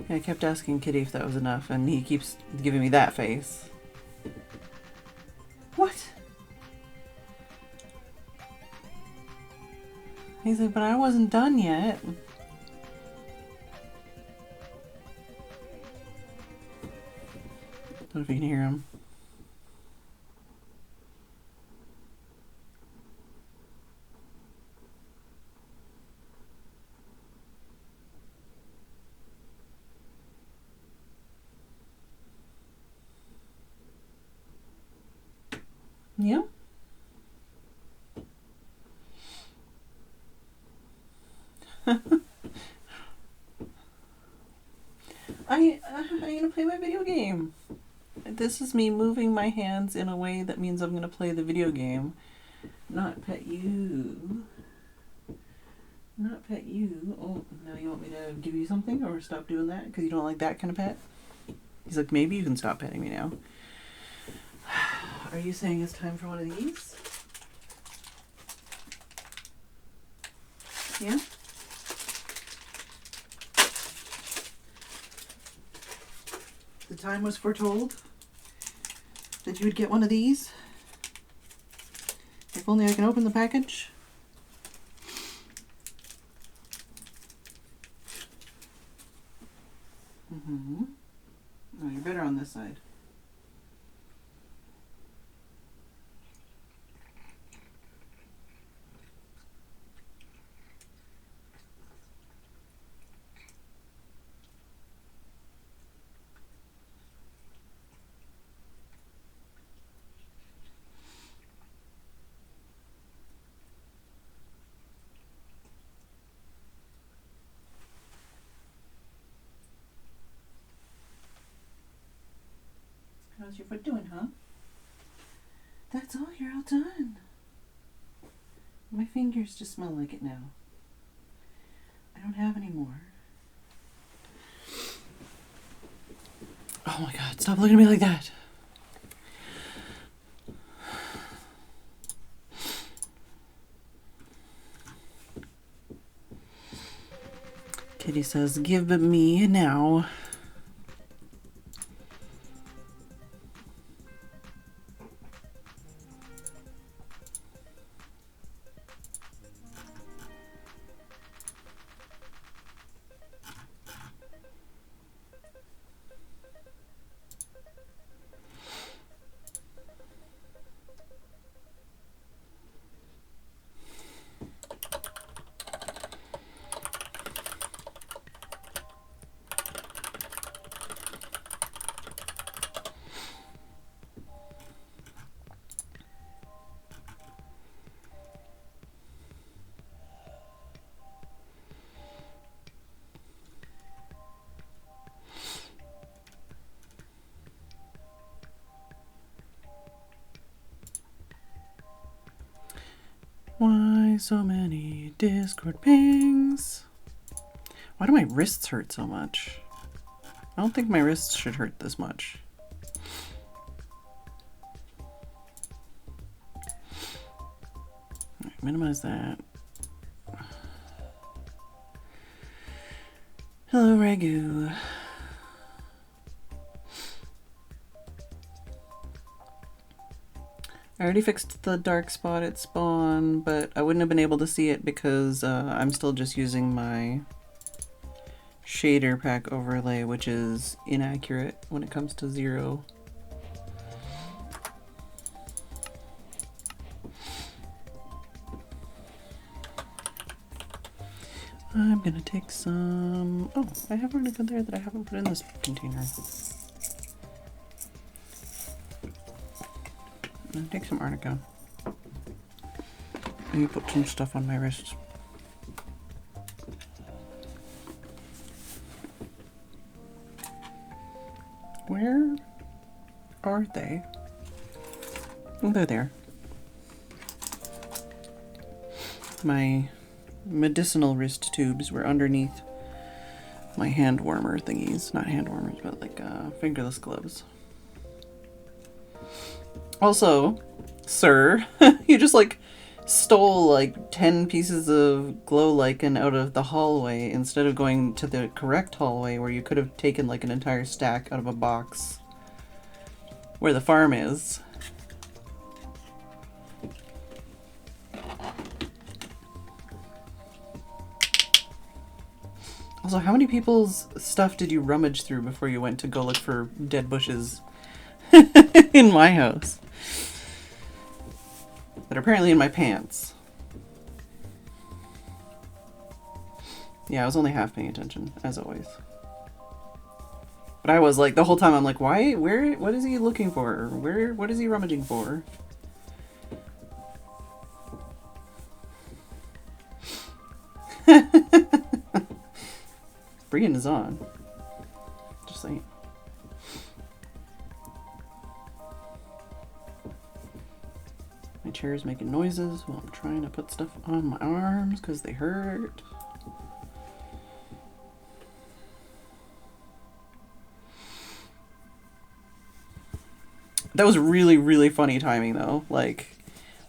Yeah, I kept asking Kitty if that was enough, and he keeps giving me that face. What? He's like, but I wasn't done yet. Don't know if you can hear him. Yeah. I'm gonna play my video game. This is me moving my hands in a way that means I'm gonna play the video game, not pet you. Not pet you. Oh, now you want me to give you something or stop doing that because you don't like that kind of pet? He's like, maybe you can stop petting me now. Are you saying it's time for one of these? Yeah? The time was foretold that you would get one of these. If only I can open the package. Mm-hmm. Oh, you're better on this side. How's your foot doing, huh? That's all, you're all done. My fingers just smell like it now. I don't have any more. Oh my God, stop looking at me like that. Kitty says, give me now. Why so many Discord pings? Why do my wrists hurt so much? I don't think my wrists should hurt this much. Alright, minimize that. Hello, Ragu. I already fixed the dark spot at spawn, but I wouldn't have been able to see it because I'm still just using my shader pack overlay, which is inaccurate when it comes to 0. I'm gonna take some... Oh, I have arnica there that I haven't put in this container. I'm gonna take some arnica. Let me put some stuff on my wrists. Where are they? Oh, they're there. My medicinal wrist tubes were underneath my hand warmer thingies. Not hand warmers, but like fingerless gloves. Also, sir, you just like stole like 10 pieces of glow lichen out of the hallway instead of going to the correct hallway where you could have taken like an entire stack out of a box where the farm is. Also, how many people's stuff did you rummage through before you went to go look for dead bushes in my house? That are apparently in my pants. Yeah, I was only half paying attention, as always. But I was like, the whole time I'm like, why, where, what is he looking for? Where, what is he rummaging for? Brian is on. Just saying. My chair is making noises while I'm trying to put stuff on my arms because they hurt. That was really, really funny timing though. Like,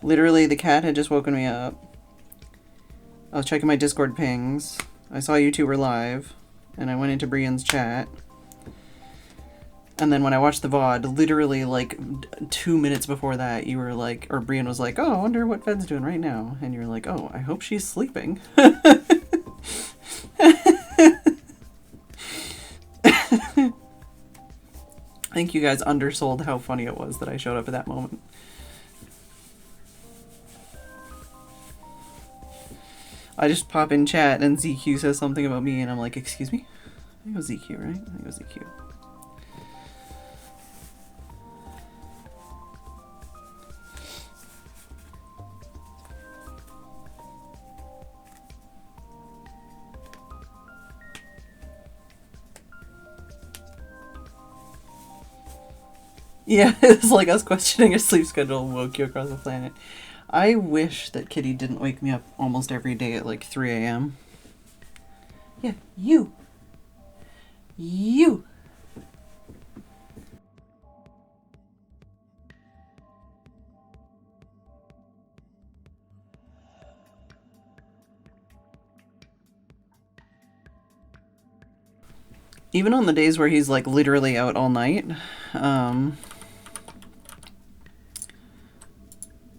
literally the cat had just woken me up. I was checking my Discord pings. I saw you two were live. And I went into Brian's chat. And then when I watched the VOD, literally like 2 minutes before that, you were like, or Brian was like, oh, I wonder what Fed's doing right now. And you're like, oh, I hope she's sleeping. I think you guys undersold how funny it was that I showed up at that moment. I just pop in chat and ZQ says something about me and I'm like, excuse me? I think it was ZQ, right? I think it was ZQ. Yeah, it's like us questioning a sleep schedule woke you across the planet. I wish that Kitty didn't wake me up almost every day at like 3 a.m. Yeah, you. You. Even on the days where he's like literally out all night,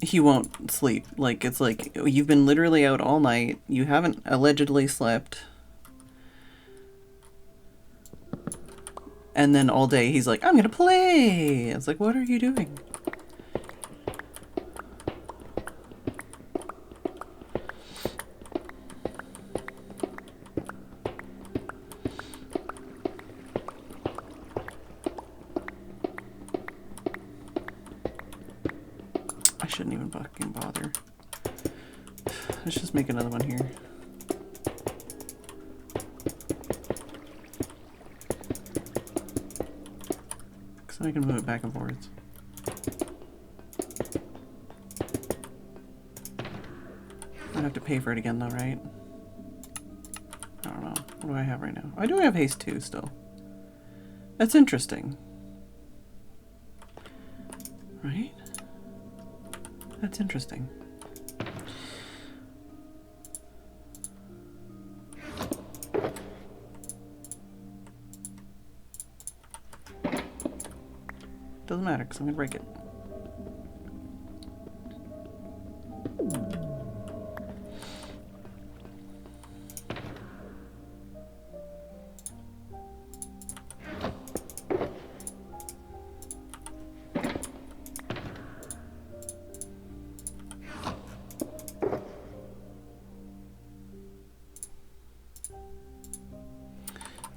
he won't sleep. Like, it's like, you've been literally out all night, you haven't allegedly slept, and then all day he's like, I'm gonna play! It's like, what are you doing? I shouldn't even fucking bother. Let's just make another one here. So I can move it back and forth. I'd have to pay for it again though, right? I don't know. What do I have right now? I do have haste 2 still. That's interesting. Right? That's interesting. Doesn't matter because I'm gonna break it.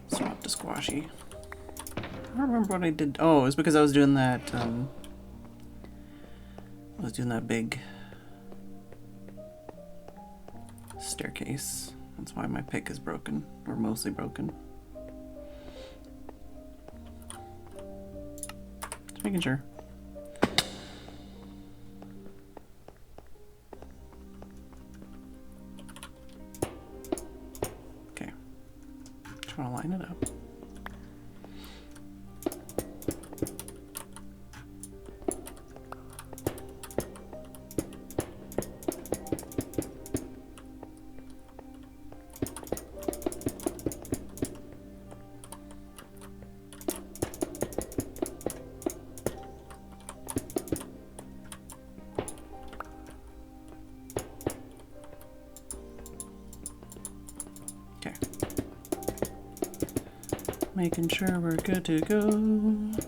Swap to squashy. I don't remember what I did. Oh, it was because I was doing that, big staircase. That's why my pick is broken, or mostly broken. Just making sure. Okay. Just want to line it up. Making sure we're good to go.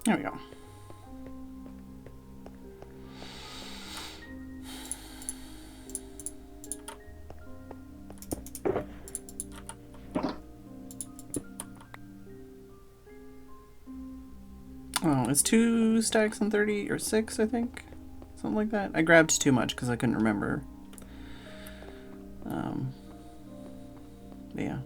There we go. Oh, it's 2 stacks and 30 or 6, I think. Something like that. I grabbed too much because I couldn't remember. But yeah.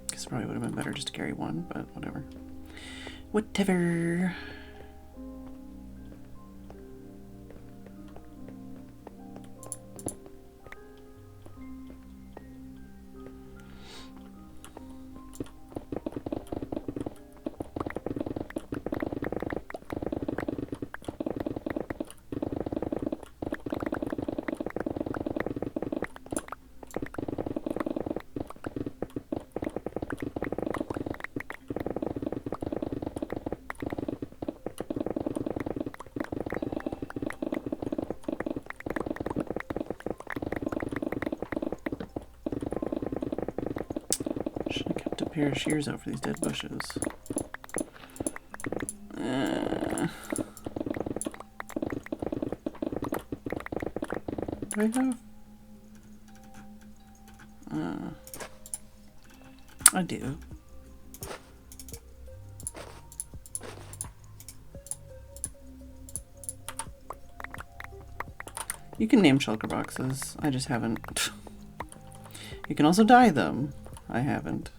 Guess it probably would have been better just to carry one, but whatever. Whatever. Pair of shears out for these dead bushes. Do I have? I do. You can name shulker boxes. I just haven't. You can also dye them. I haven't.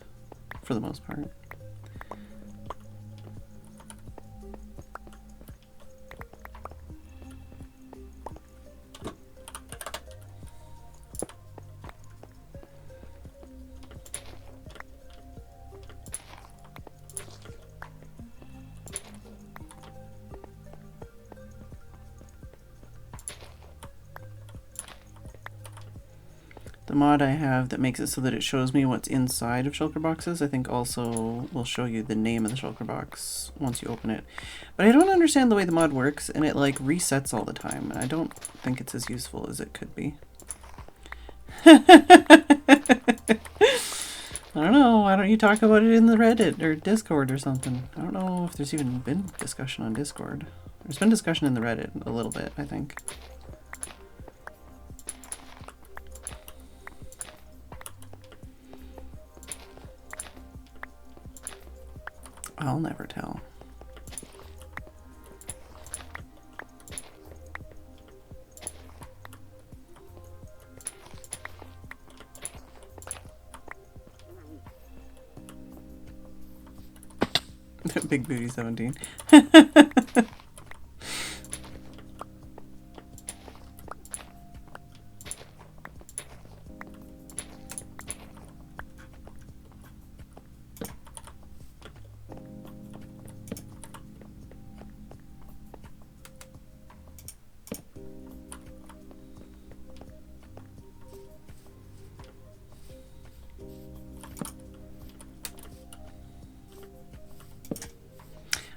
For the most part. mod I have that makes it so that it shows me what's inside of shulker boxes, I think also will show you the name of the shulker box once you open it. But I don't understand the way the mod works, and it like resets all the time, and I don't think it's as useful as it could be. I don't know, why don't you talk about it in the Reddit or Discord or something? I don't know if there's even been discussion on Discord. There's been discussion in the Reddit a little bit, I think. I'll never tell. Big Booty 17.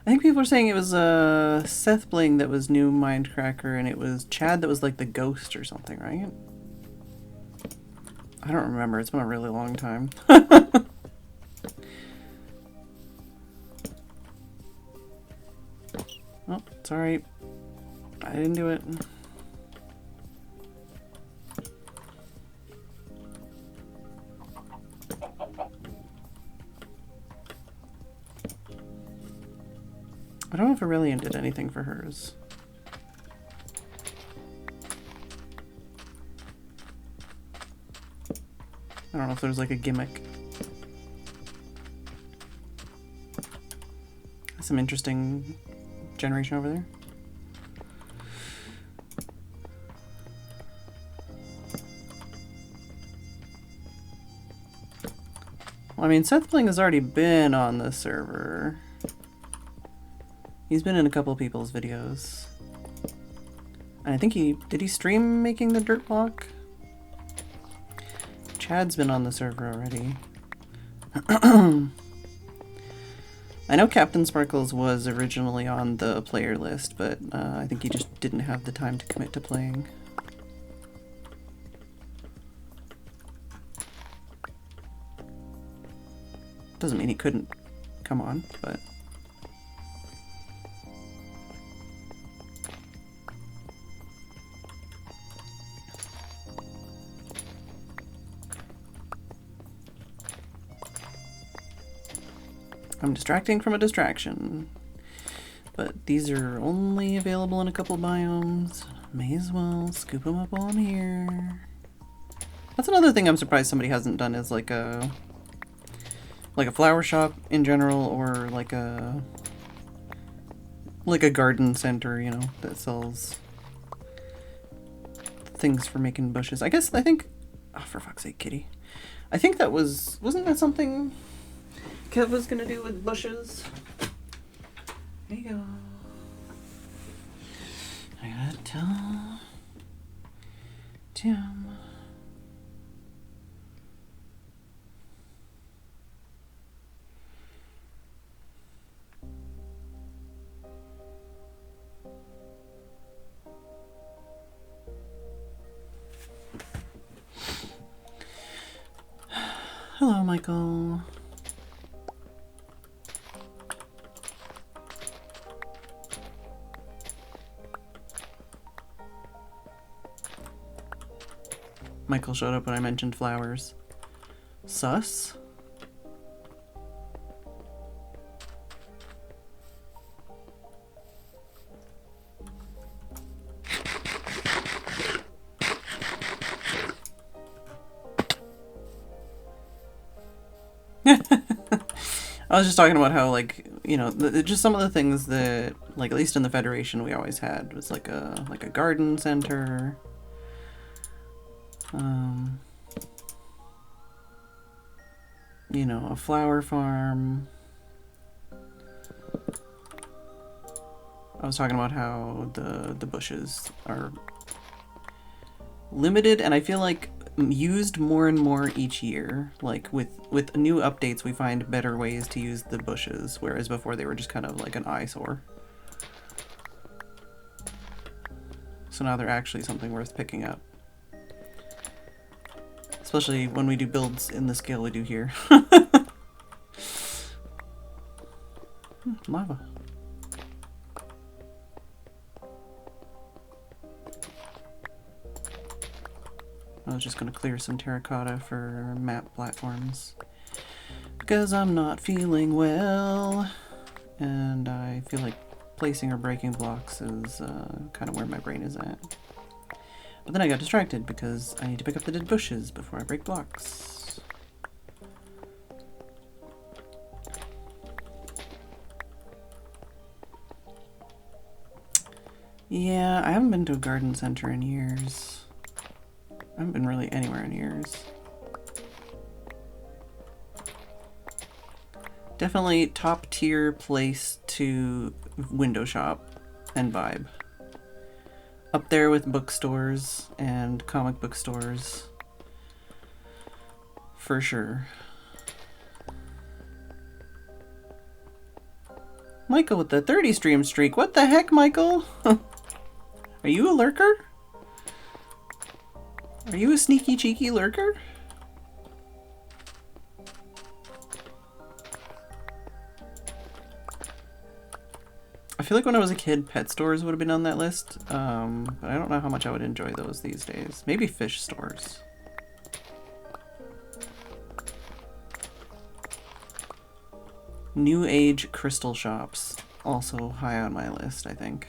I think people are saying it was Seth Bling that was new Mindcracker, and it was Chad that was like the ghost or something, right? I don't remember. It's been a really long time. Oh, it's alright. I didn't do it. I don't know if Aurelian did anything for hers. I don't know if there's like a gimmick. Some interesting generation over there. Well, I mean, Seth Bling has already been on the server. He's been in a couple people's videos. And I think did he stream making the dirt block? Chad's been on the server already. I know Captain Sparkles was originally on the player list, but I think he just didn't have the time to commit to playing. Doesn't mean he couldn't come on, but... I'm distracting from a distraction. But these are only available in a couple biomes. May as well scoop them up on here. That's another thing I'm surprised somebody hasn't done, is like a flower shop in general, or like a garden center, you know, that sells things for making bushes. I think, oh, for fuck's sake, kitty. I think that wasn't that something Kev was gonna do with bushes? There you go. I gotta tell Tim. Hello, Michael. Michael showed up when I mentioned flowers. Sus? I was just talking about how, like, you know, just some of the things that, like, at least in the Federation we always had was like a garden center. You know, a flower farm. I was talking about how the bushes are limited, and I feel like used more and more each year. Like with new updates, we find better ways to use the bushes, whereas before they were just kind of like an eyesore. So now they're actually something worth picking up. Especially when we do builds in the scale we do here. Lava. I was just going to clear some terracotta for map platforms. Because I'm not feeling well. And I feel like placing or breaking blocks is kind of where my brain is at. But then I got distracted because I need to pick up the dead bushes before I break blocks. Yeah, I haven't been to a garden center in years. I haven't been really anywhere in years. Definitely top tier place to window shop and vibe. Up there with bookstores and comic book stores. For sure. Michael with the 30 stream streak. What the heck, Michael? Are you a lurker? Are you a sneaky cheeky lurker? I feel like when I was a kid, pet stores would have been on that list, but I don't know how much I would enjoy those these days. Maybe fish stores. New age crystal shops, also high on my list, I think,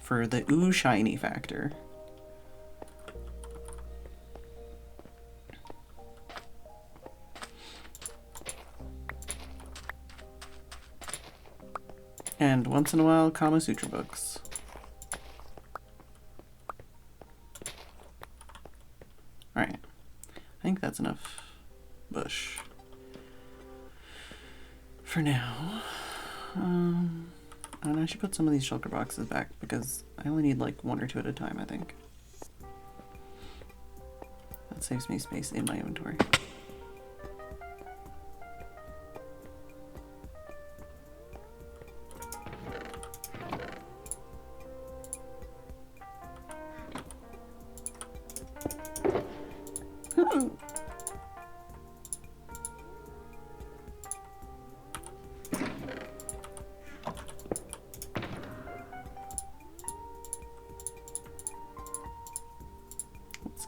for the ooh shiny factor. And once in a while, Kama Sutra books. Alright. I think that's enough bush for now. And I should put some of these shulker boxes back because I only need like 1 or 2 at a time, I think. That saves me space in my inventory.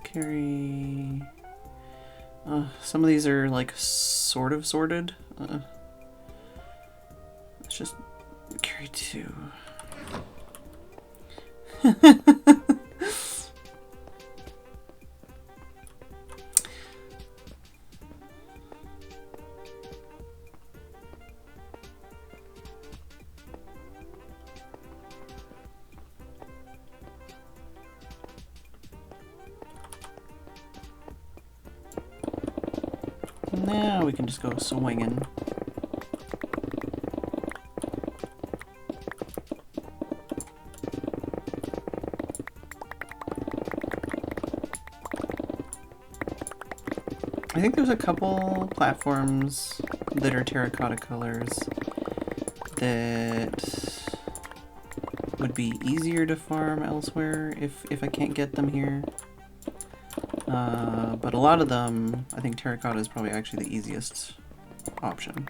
Carry... some of these are like sort of sorted. Let's just carry 2. Now we can just go swinging. I think there's a couple platforms that are terracotta colors that would be easier to farm elsewhere if I can't get them here. But a lot of them, I think terracotta is probably actually the easiest option.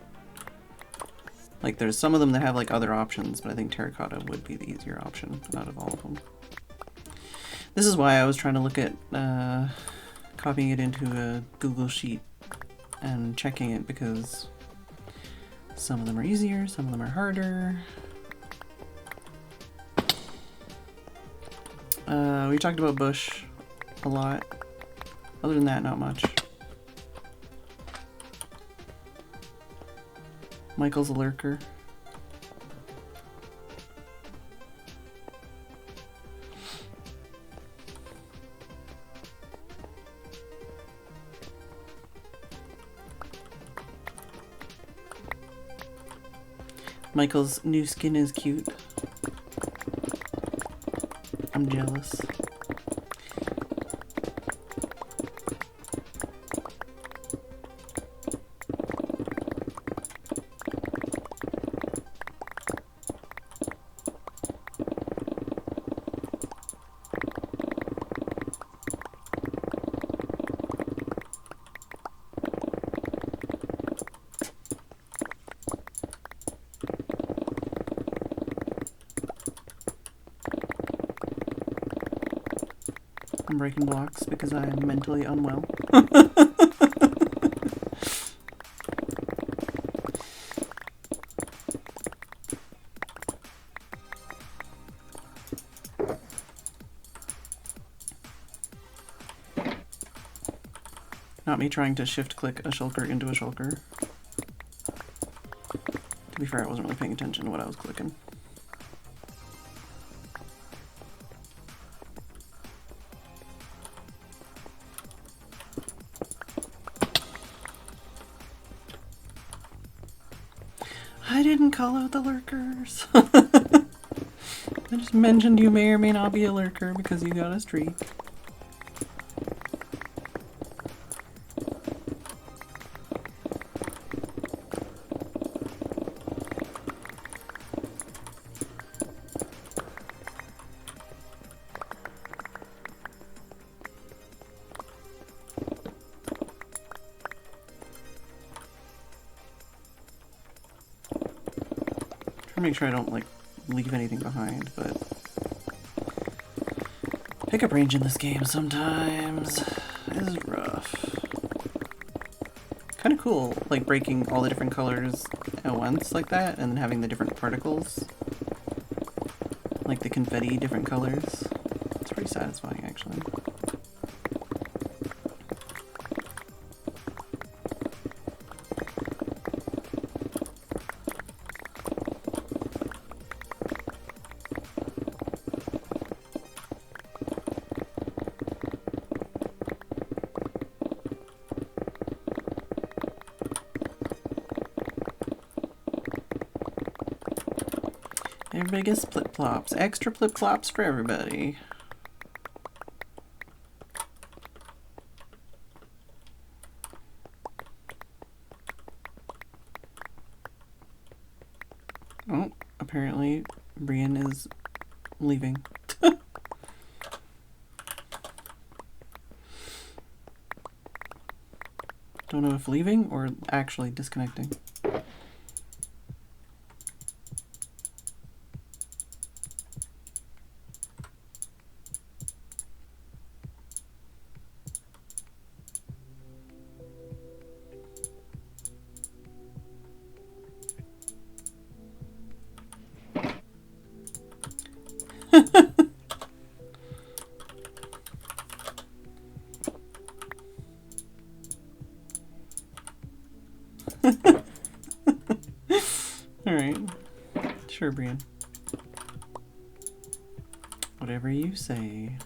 Like there's some of them that have like other options, but I think terracotta would be the easier option out of all of them. This is why I was trying to look at copying it into a Google Sheet and checking it, because some of them are easier, some of them are harder. We talked about bush a lot. Other than that, not much. Michael's a lurker. Michael's new skin is cute. I'm jealous. I'm breaking blocks because I am mentally unwell. Not me trying to shift click a shulker into a shulker. To be fair, I wasn't really paying attention to what I was clicking. I didn't call out the lurkers. I just mentioned you may or may not be a lurker because you got a streak. Make sure I don't like leave anything behind, but pickup range in this game sometimes is rough. Kind of cool, like breaking all the different colors at once like that, and then having the different particles, like the confetti, different colors. It's pretty satisfying, actually. Everybody gets flip-flops. Extra flip-flops for everybody. Oh, apparently Brian is leaving. Don't know if leaving or actually disconnecting. Alright. Sure, Brian. Whatever you say.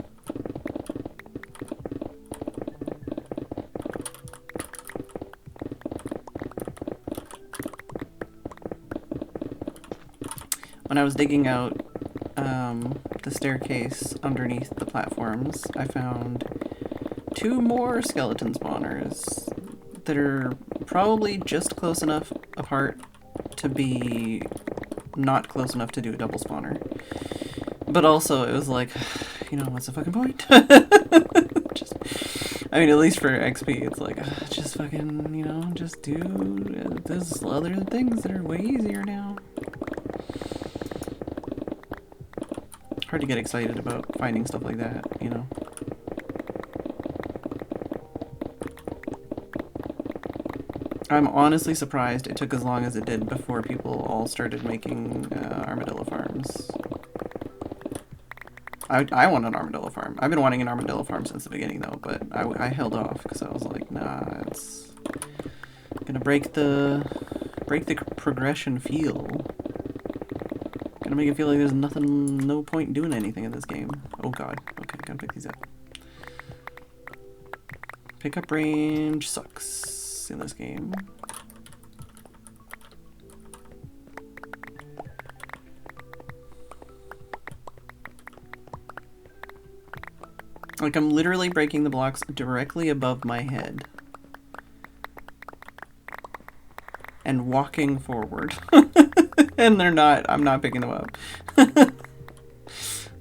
When I was digging out the staircase underneath the platforms, I found 2 more skeleton spawners that are probably just close enough apart to be not close enough to do a double spawner. But also, it was like, you know, what's the fucking point? Just, I mean, at least for XP, it's like, just fucking, you know, just do there's other things that are way easier now. Hard to get excited about finding stuff like that, you know. I'm honestly surprised it took as long as it did before people all started making armadillo farms. I want an armadillo farm. I've been wanting an armadillo farm since the beginning though, but I held off because I was like, nah, it's gonna break the progression feel. Gonna make it feel like there's no point doing anything in this game. Oh god. Okay, gotta pick these up. Pickup range sucks in this game. Like, I'm literally breaking the blocks directly above my head. And walking forward. And I'm not picking them up.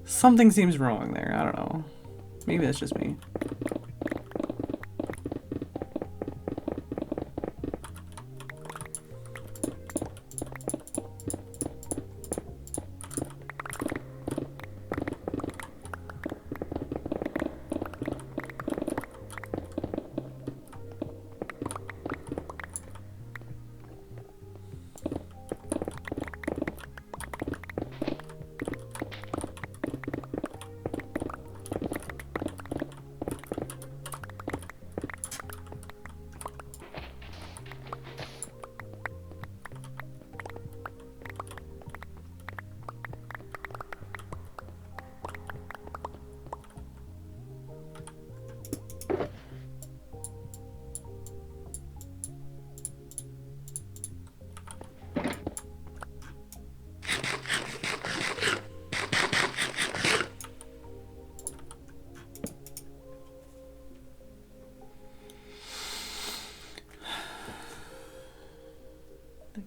Something seems wrong there, I don't know. Maybe that's just me.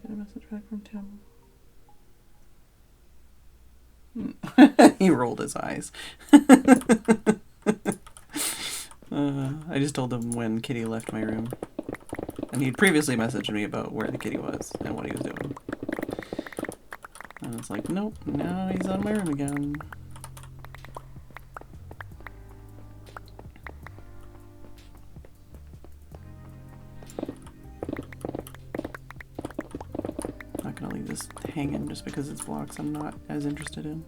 Get a message back from Tim. He rolled his eyes. I just told him when Kitty left my room. And he'd previously messaged me about where the kitty was and what he was doing. And it's like, nope, now he's out of my room again. Not gonna leave this hanging just because it's blocks I'm not as interested in.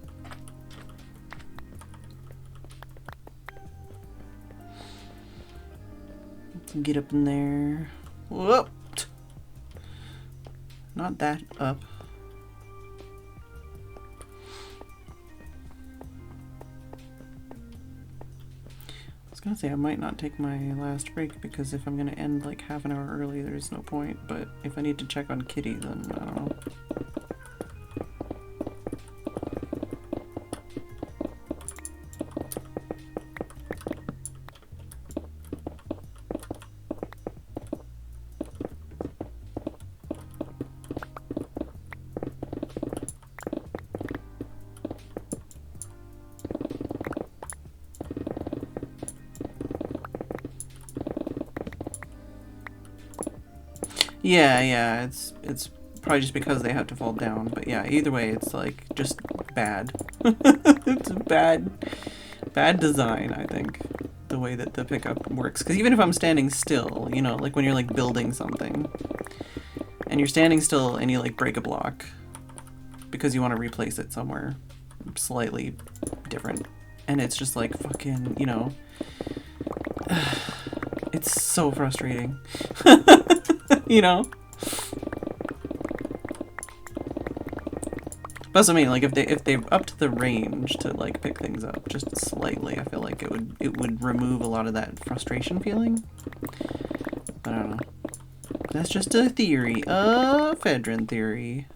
Get up in there. Whoop! Not that up. I was gonna say I might not take my last break because if I'm gonna end like half an hour early, there's no point. But if I need to check on Kitty, then I don't know. Yeah, it's probably just because they have to fall down, but yeah, either way, it's like just bad. It's bad design, I think, the way that the pickup works. Because even if I'm standing still, you know, like when you're like building something, and you're standing still and you like break a block because you want to replace it somewhere slightly different, and it's just like fucking, you know, it's so frustrating. You know? That's what I mean, like if they upped the range to like pick things up just slightly, I feel like it would remove a lot of that frustration feeling. But I don't know. That's just a theory. A Phedran theory.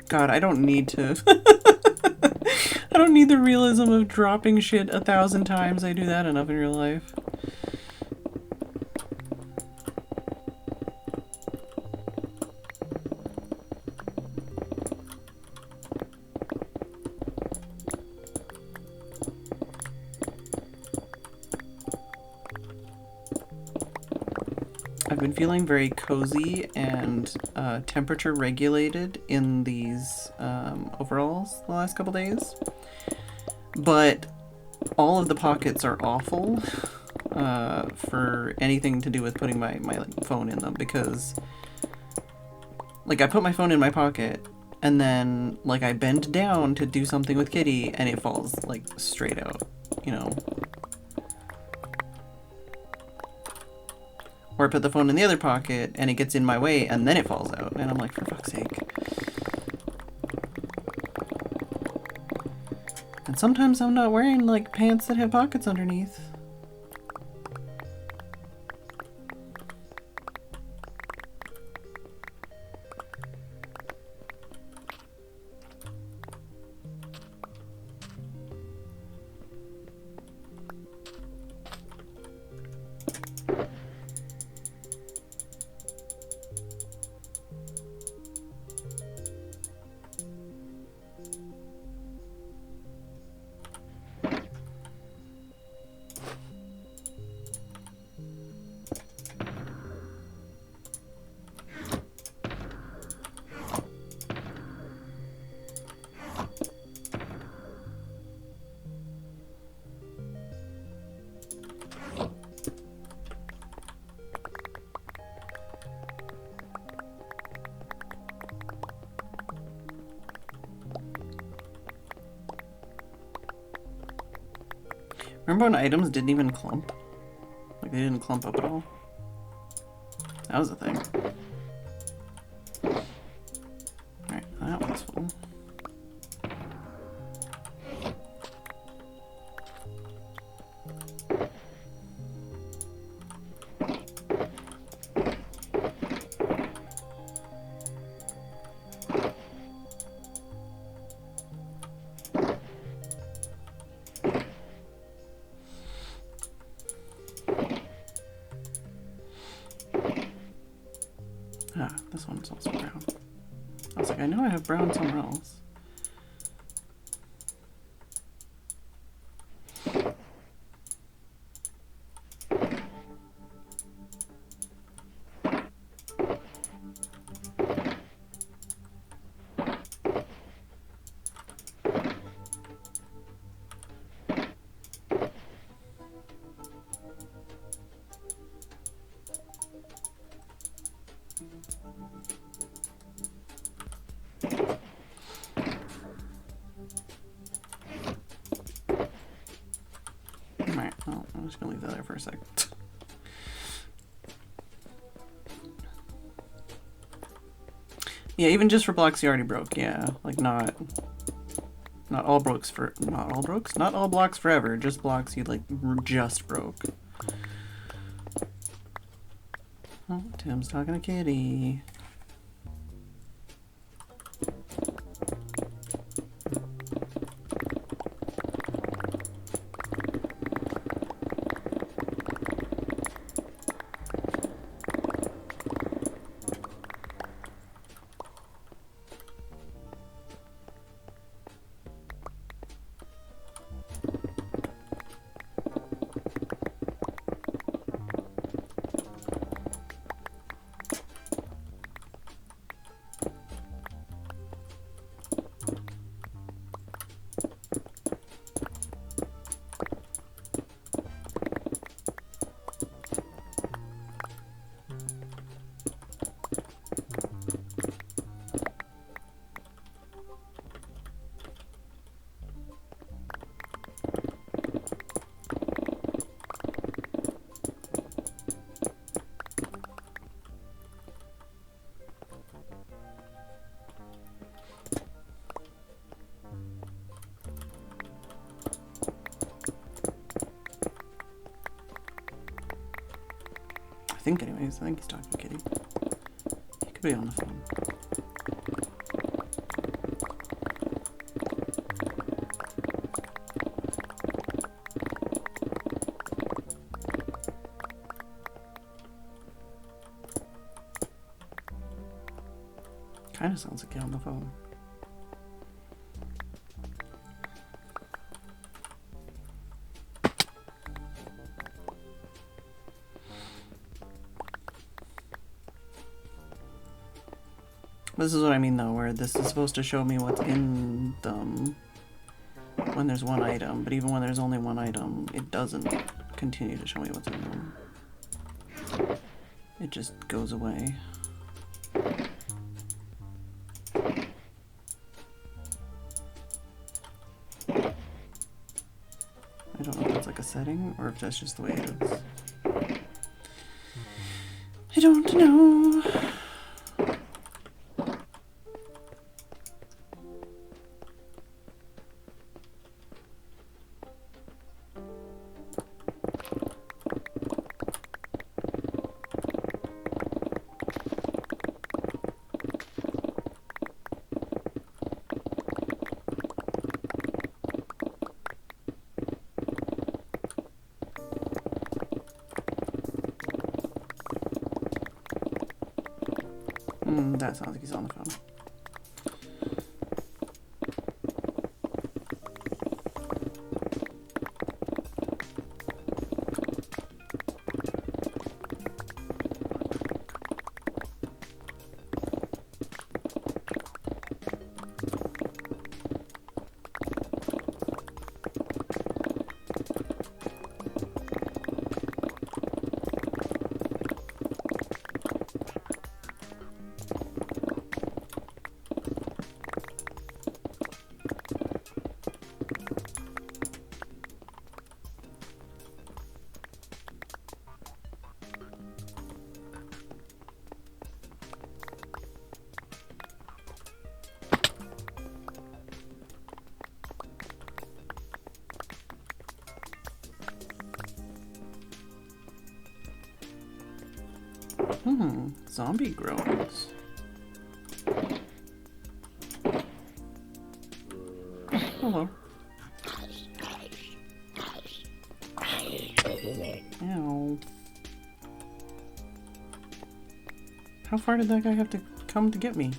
God, I don't need to. I don't need the realism of dropping shit 1,000 times. I do that enough in real life. I've been feeling very cozy and temperature regulated in these overalls the last couple days, but all of the pockets are awful for anything to do with putting my like, phone in them, because like I put my phone in my pocket and then like I bend down to do something with Kitty and it falls like straight out, you know. Or I put the phone in the other pocket and it gets in my way and then it falls out. And I'm like, for fuck's sake. And sometimes I'm not wearing like pants that have pockets underneath. Remember when items didn't even clump? Like they didn't clump up at all? That was a thing. Alright, that one's full. This one's also brown. I was like, I know I have brown somewhere else. Alright, well, I'm just gonna leave that there for a sec. Yeah, even just for blocks you already broke, yeah. Like not all blocks forever, just blocks you like just broke. Oh, Tim's talking to Kitty. I think he's talking to Kitty. He could be on the phone. Kind of sounds like he's on the phone. This is what I mean though, where this is supposed to show me what's in them when there's one item, but even when there's only one item, it doesn't continue to show me what's in them. It just goes away. I don't know if that's like a setting or if that's just the way it is. I don't know. That sounds like he's on the phone. Zombie groans. Hello. Ow. How far did that guy have to come to get me?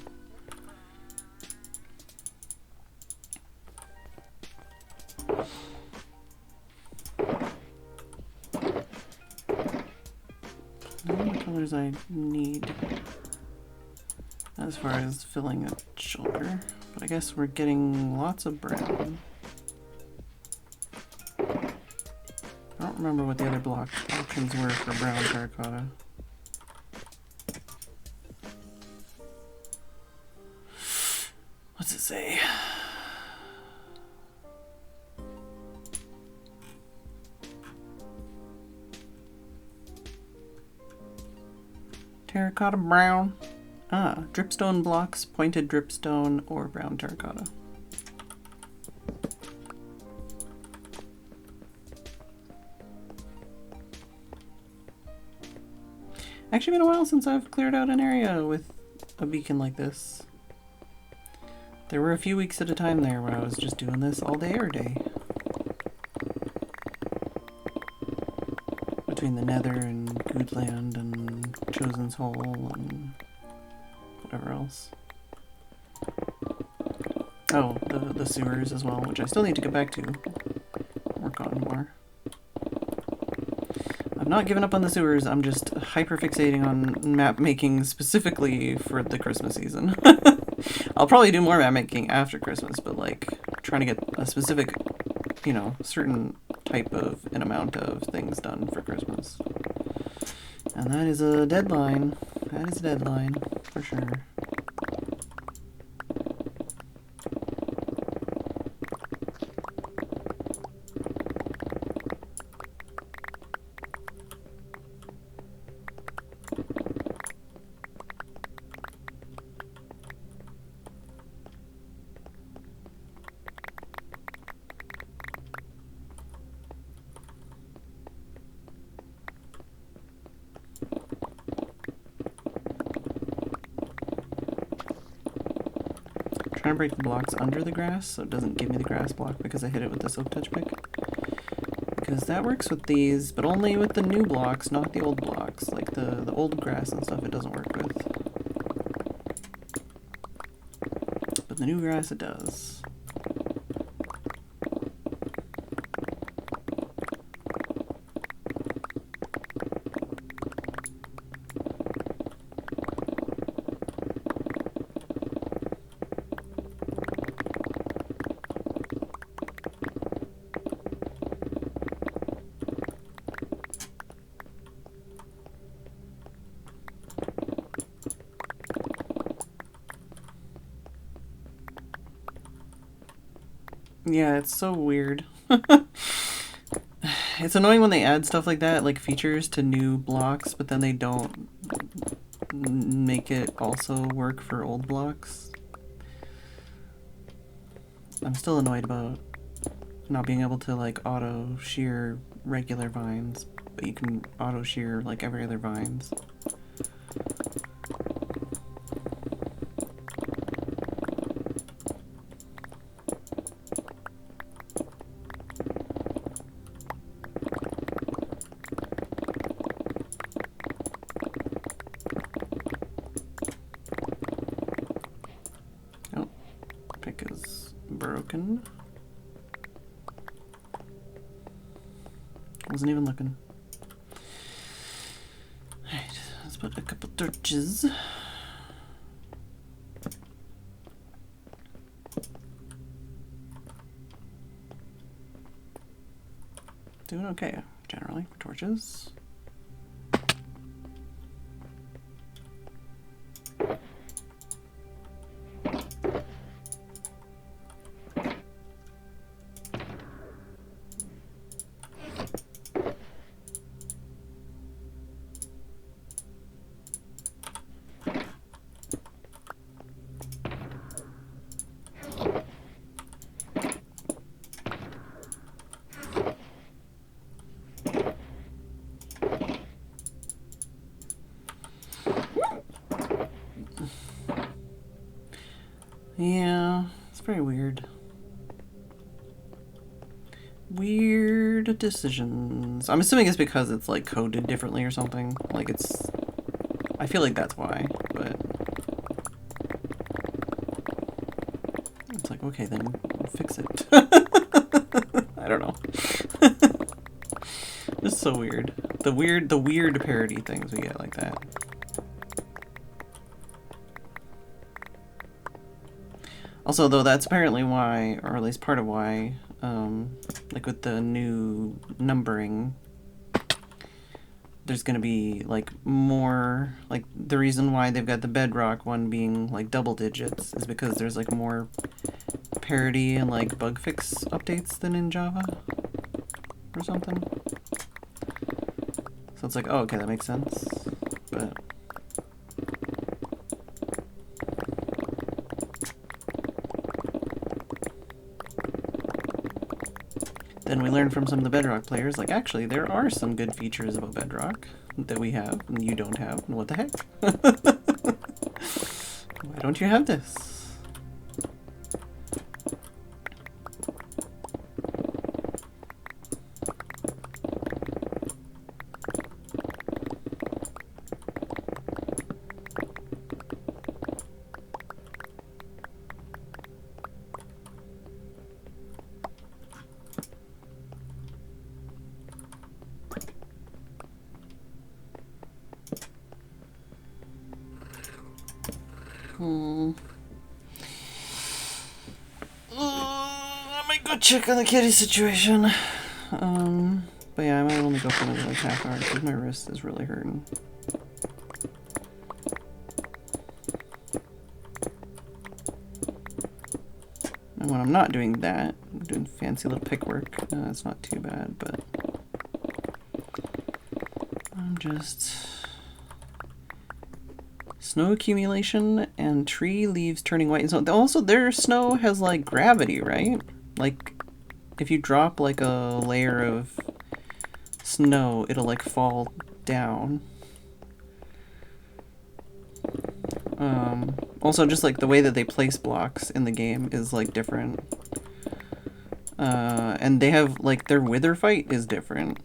The colors I need as far as filling a shulker, but I guess we're getting lots of brown. I don't remember what the other block options were for brown terracotta. What's it say? Terracotta brown. Ah, dripstone blocks, pointed dripstone, or brown terracotta. Actually been a while since I've cleared out an area with a beacon like this. There were a few weeks at a time there where I was just doing this all day every day. Between the Nether and Goodland and Chosen's Hole and whatever else. Oh, the sewers as well, which I still need to get back to. Work on more. I've not given up on the sewers, I'm just hyper-fixating on map making specifically for the Christmas season. I'll probably do more map making after Christmas, but like trying to get a specific, you know, certain type of an amount of things done for Christmas. And that is a deadline. That is a deadline, for sure. Trying to break the blocks under the grass so it doesn't give me the grass block because I hit it with the silk touch pick. Because that works with these, but only with the new blocks, not the old blocks. Like the old grass and stuff it doesn't work with. But the new grass it does. Yeah, it's so weird. It's annoying when they add stuff like that, like features to new blocks, but then they don't make it also work for old blocks. I'm still annoyed about not being able to like auto shear regular vines, but you can auto shear like every other vines. Broken. Wasn't even looking. Alright, let's put a couple torches. Doing okay, generally, for torches. Yeah, it's very weird. Weird decisions. I'm assuming it's because it's like coded differently or something. Like it's I feel like that's why, but it's like, okay, then fix it. I don't know. It's so weird. The weird parody things we get like that. Also, though, that's apparently why, or at least part of why, like with the new numbering, there's gonna be like more, like the reason why they've got the Bedrock one being like double digits is because there's like more parity and like bug fix updates than in Java or something. So it's like, oh, okay, that makes sense. But then we learned from some of the Bedrock players, like, actually, there are some good features about Bedrock that we have and you don't have, and what the heck? Why don't you have this? I might go check on the kitty situation. But yeah, I might only go for another like half hour because my wrist is really hurting. And when I'm not doing that, I'm doing fancy little pick work. It's not too bad, but I'm just... Snow accumulation and tree leaves turning white. And so also their snow has like gravity, right? Like if you drop like a layer of snow, it'll like fall down. Also just like the way that they place blocks in the game is like different. And they have like their wither fight is different.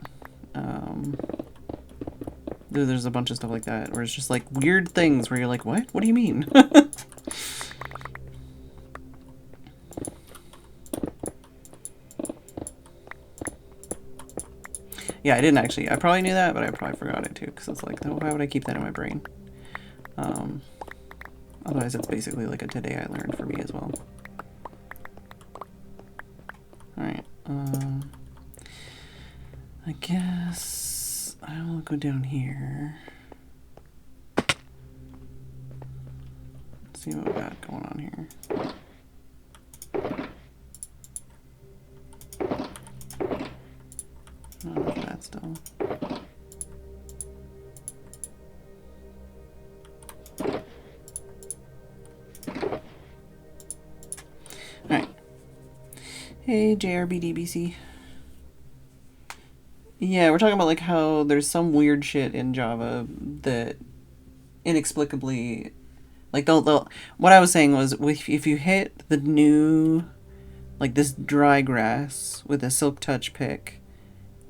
There's a bunch of stuff like that where it's just like weird things where you're like, what? What do you mean? Yeah, I didn't actually. I probably knew that, but I probably forgot it too because it's like, why would I keep that in my brain? Otherwise, it's basically like a today I learned for me as well. Alright. I guess I will go down here. Let's see what we got going on here. None of that still. Alright. Hey, JRBDBC. Yeah, we're talking about like how there's some weird shit in Java that inexplicably, like they'll what I was saying was if you hit the new, like this dry grass with a silk touch pick,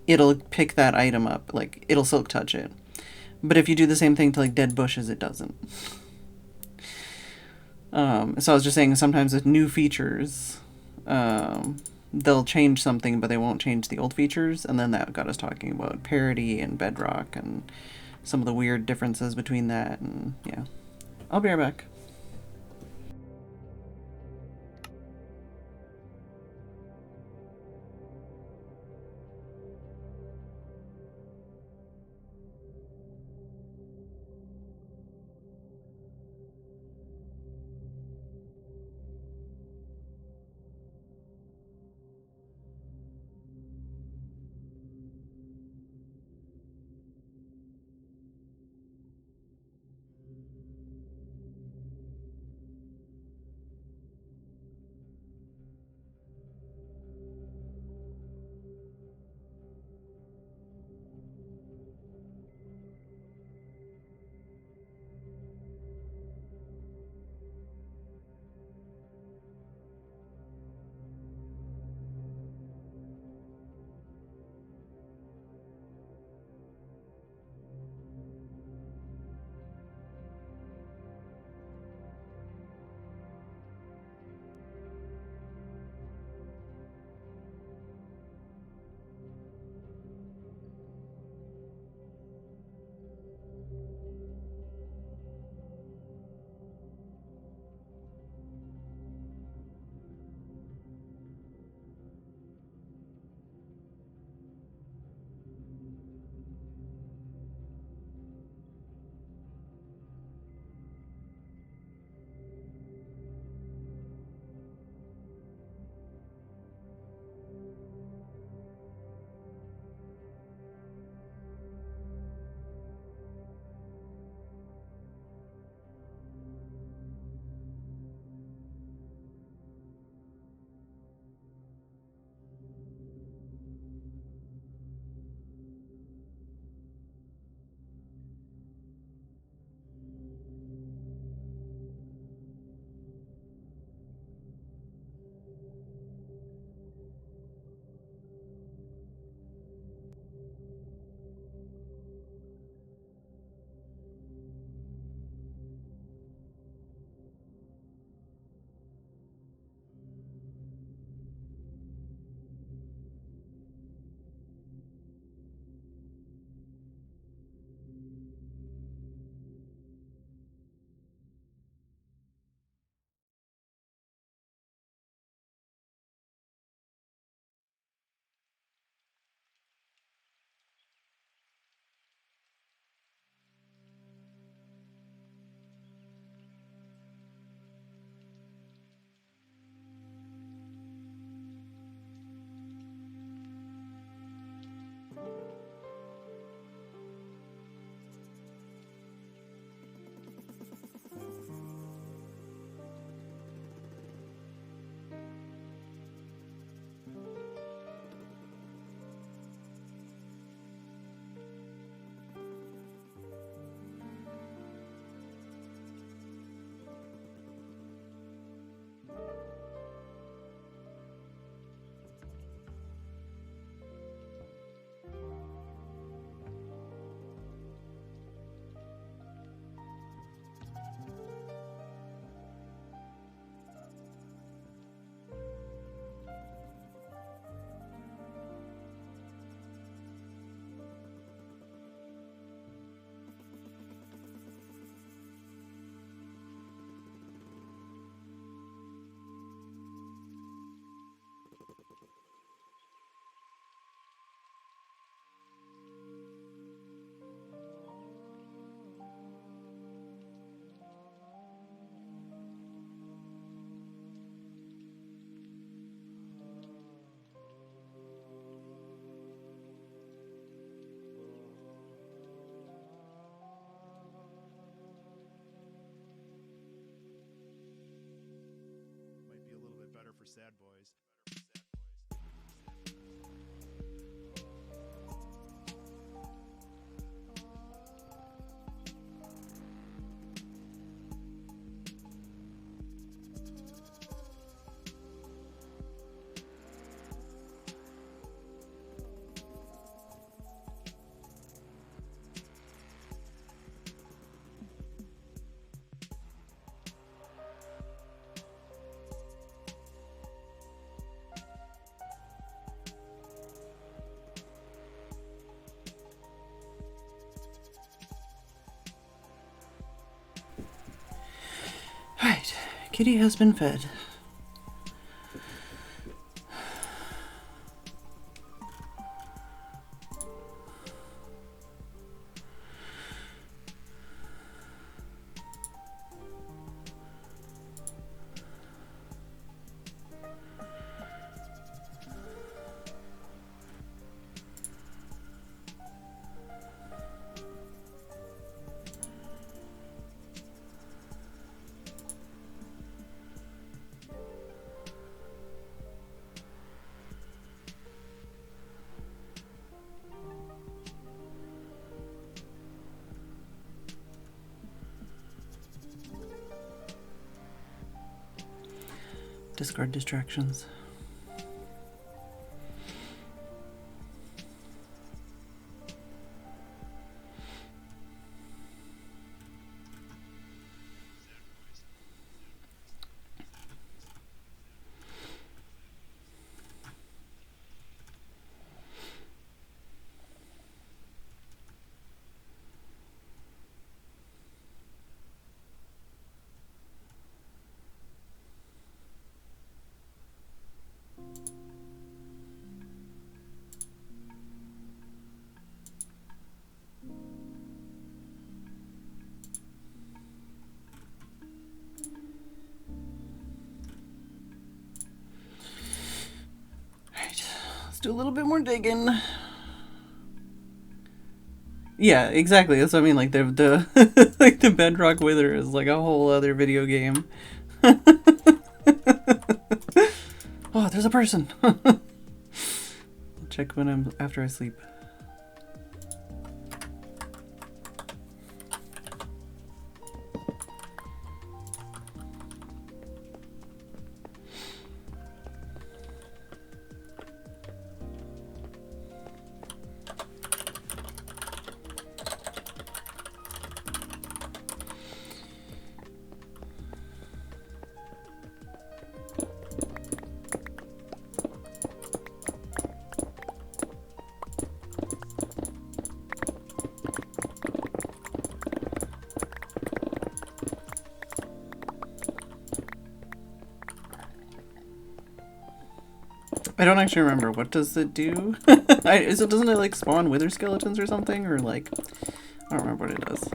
it'll pick that item up, like it'll silk touch it. But if you do the same thing to like dead bushes, it doesn't. So I was just saying sometimes with new features, they'll change something, but they won't change the old features. And then that got us talking about parity and Bedrock and some of the weird differences between that. And yeah, I'll be right back. Right, kitty has been fed. Discard distractions. Do a little bit more digging. Yeah, exactly. That's what I mean. Like the like the bedrock wither is like a whole other video game. Oh, there's a person. I'll check when I'm after I sleep. I don't actually remember. What does it do? Doesn't it like spawn wither skeletons or something? Or like, I don't remember what it does.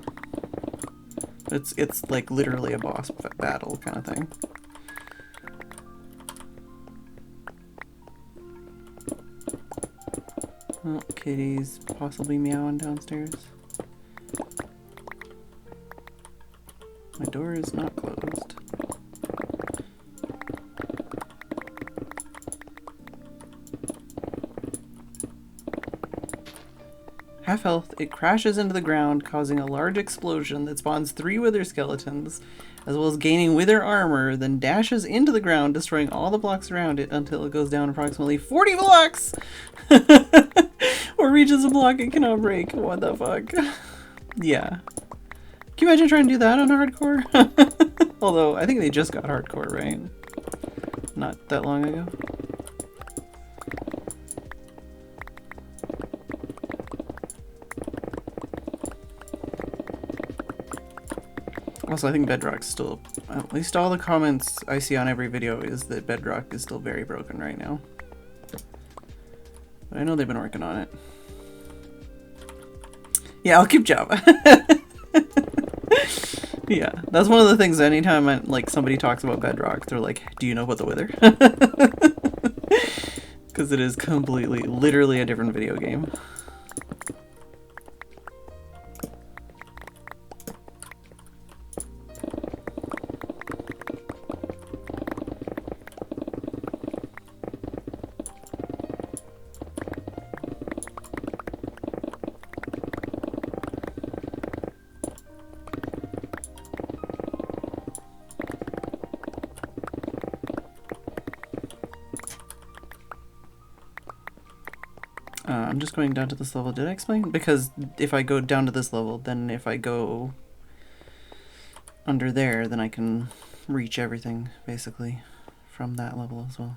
It's like literally a boss battle kind of thing. Oh, kitty's possibly meowing downstairs. My door is not closed. Half health, it crashes into the ground, causing a large explosion that spawns 3 wither skeletons, as well as gaining wither armor, then dashes into the ground, destroying all the blocks around it until it goes down approximately 40 blocks! Or reaches a block it cannot break. What the fuck? Yeah. Can you imagine trying to do that on hardcore? Although, I think they just got hardcore, right? Not that long ago. Also, I think Bedrock's still, at least all the comments I see on every video is that Bedrock is still very broken right now. But I know they've been working on it. Yeah, I'll keep Java. Yeah, that's one of the things anytime like somebody talks about Bedrock, they're like, do you know about the Wither? Because it is completely, literally a different video game. just going down to this level. Did I explain? Because if I go down to this level, then if I go under there, then I can reach everything, basically, from that level as well.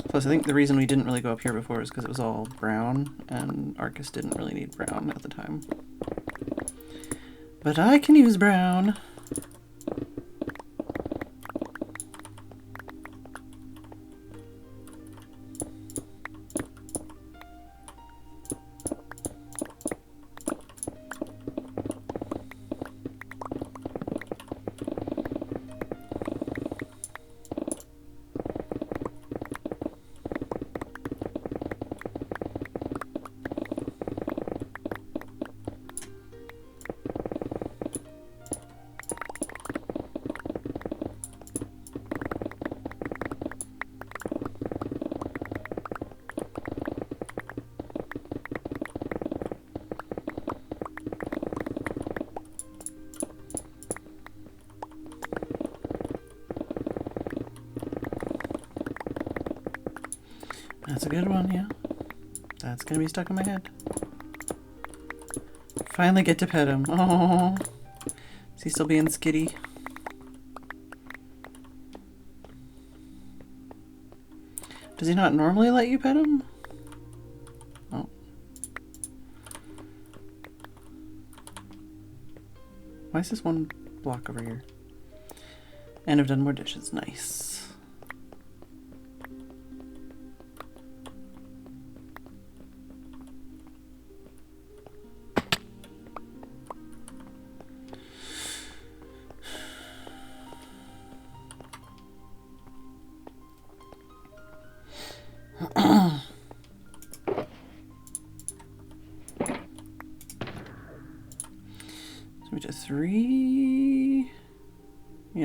Plus, I think the reason we didn't really go up here before is because it was all brown, and Arcus didn't really need brown at the time. But I can use brown. That's a good one, yeah. That's gonna be stuck in my head. Finally get to pet him. Oh, is he still being skitty? Does he not normally let you pet him? Oh. Why is this one block over here? And I've done more dishes. Nice.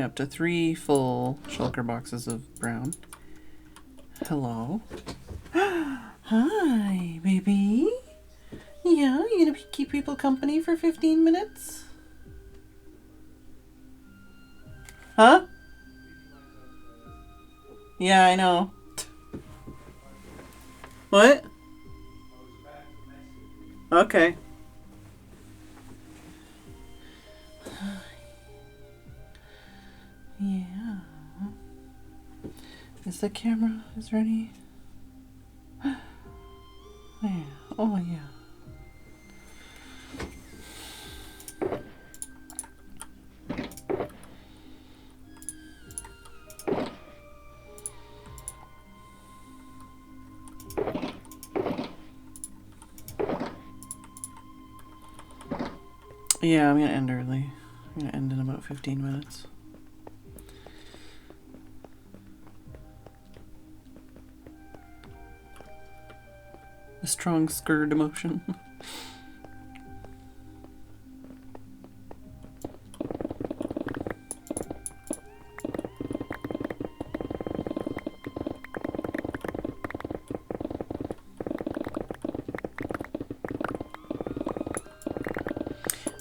Up to 3 full shulker boxes of brown. Hello. Hi, baby. Yeah, you gonna keep people company for 15 minutes? Huh? Yeah, I know. What? Okay. Yeah. Is the camera? Is there any? Yeah. Oh yeah. Yeah, I'm gonna end early. I'm gonna end in about 15 minutes. A strong stirred emotion.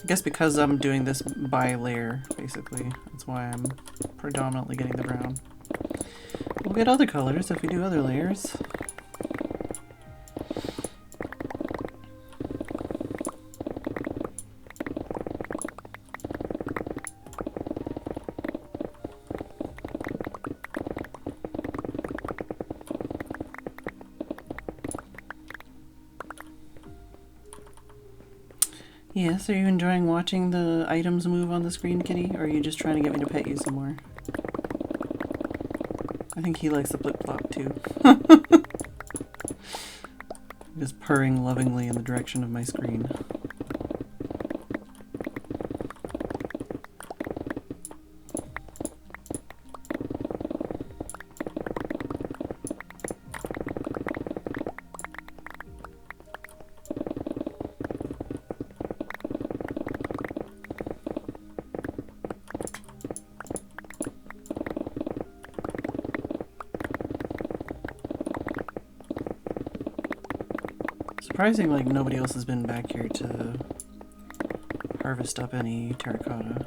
I guess because I'm doing this by layer, basically. That's why I'm predominantly getting the brown. We'll get other colors if we do other layers. Yes, are you enjoying watching the items move on the screen, kitty? Or are you just trying to get me to pet you some more? I think he likes the flip-flop too. Just purring lovingly in the direction of my screen. Surprising, like, nobody else has been back here to harvest up any terracotta.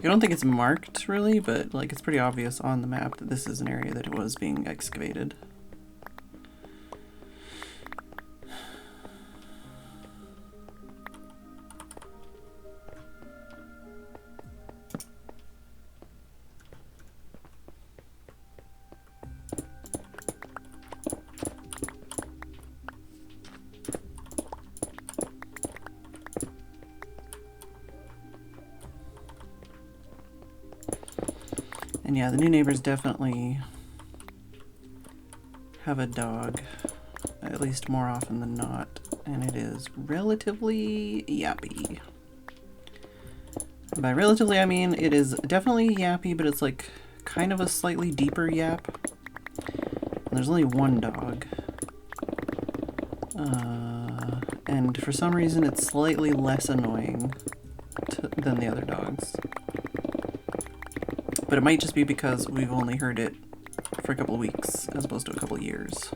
I don't think it's marked really, but like it's pretty obvious on the map that this is an area that it was being excavated. And yeah, the new neighbors definitely have a dog, at least more often than not, and it is relatively yappy. By relatively, I mean it is definitely yappy, but it's like kind of a slightly deeper yap. And there's only one dog. And for some reason it's slightly less annoying than the other dogs. But it might just be because we've only heard it for a couple of weeks as opposed to a couple of years.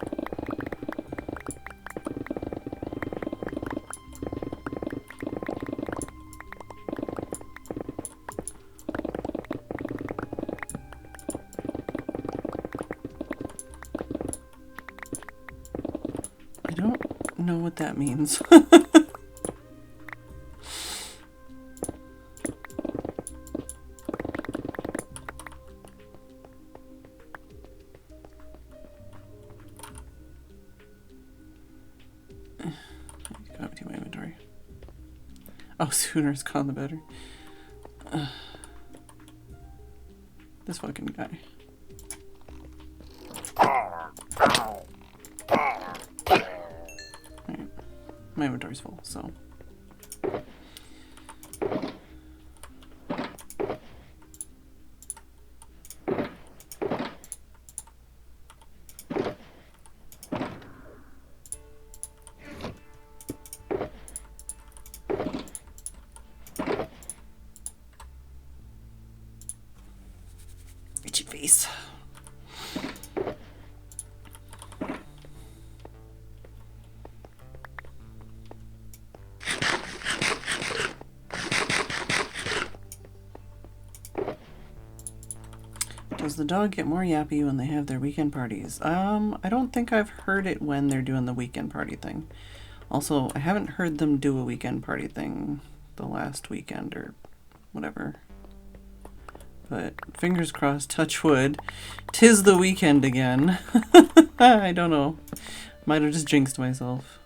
I don't know what that means. Oh, sooner it's gone the better. This fucking guy. Right. My inventory's full, so. Itchy face. Does the dog get more yappy when they have their weekend parties? I don't think I've heard it when they're doing the weekend party thing. Also, I haven't heard them do a weekend party thing the last weekend or whatever. But fingers crossed, touch wood, 'tis the weekend again. I don't know. Might have just jinxed myself.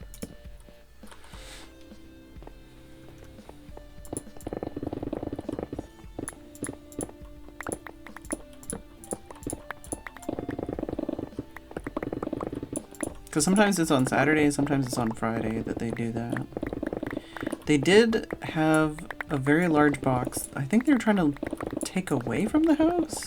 Because sometimes it's on Saturday, sometimes it's on Friday that they do that. They did have a very large box. I think they were trying to take away from the house.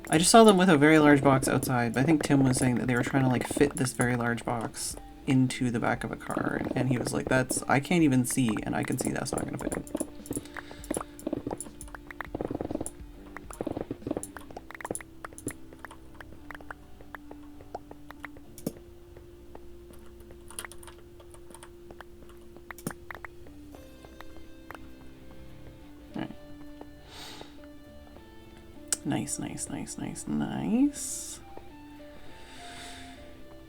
I just saw them with a very large box outside, but I think Tim was saying that they were trying to like fit this very large box into the back of a car, and he was like, that's, I can't even see, and I can see that's not gonna fit. Nice, nice, nice, nice, nice.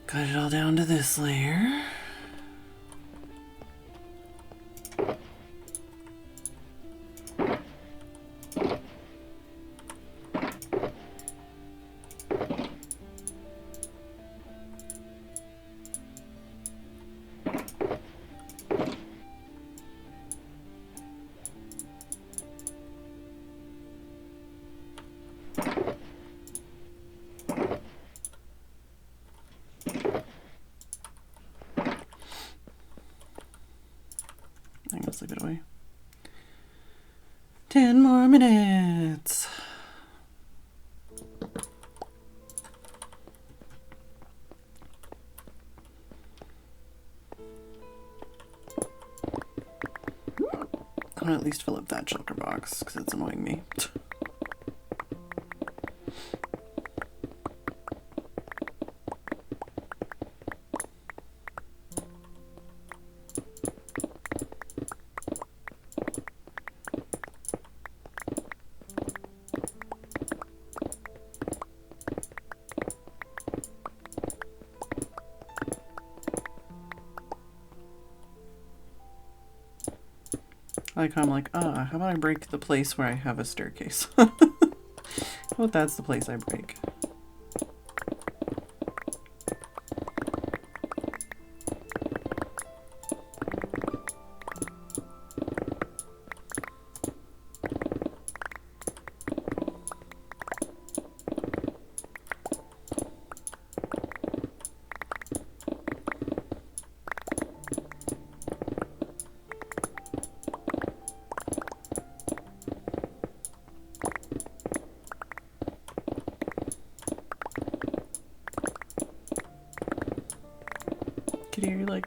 Got it all down to this layer. Sleep it away. 10 more minutes. I'm gonna at least fill up that shulker box because it's annoying me. Like I'm like, how about I break the place where I have a staircase? How about that's the place I break? Kitty, are you like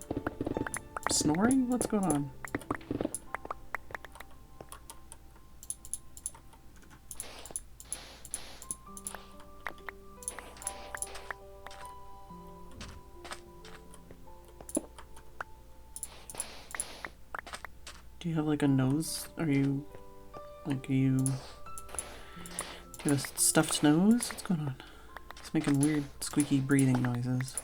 snoring? What's going on? Do you have like a nose? Are you like, do you have a stuffed nose? What's going on? It's making weird squeaky breathing noises.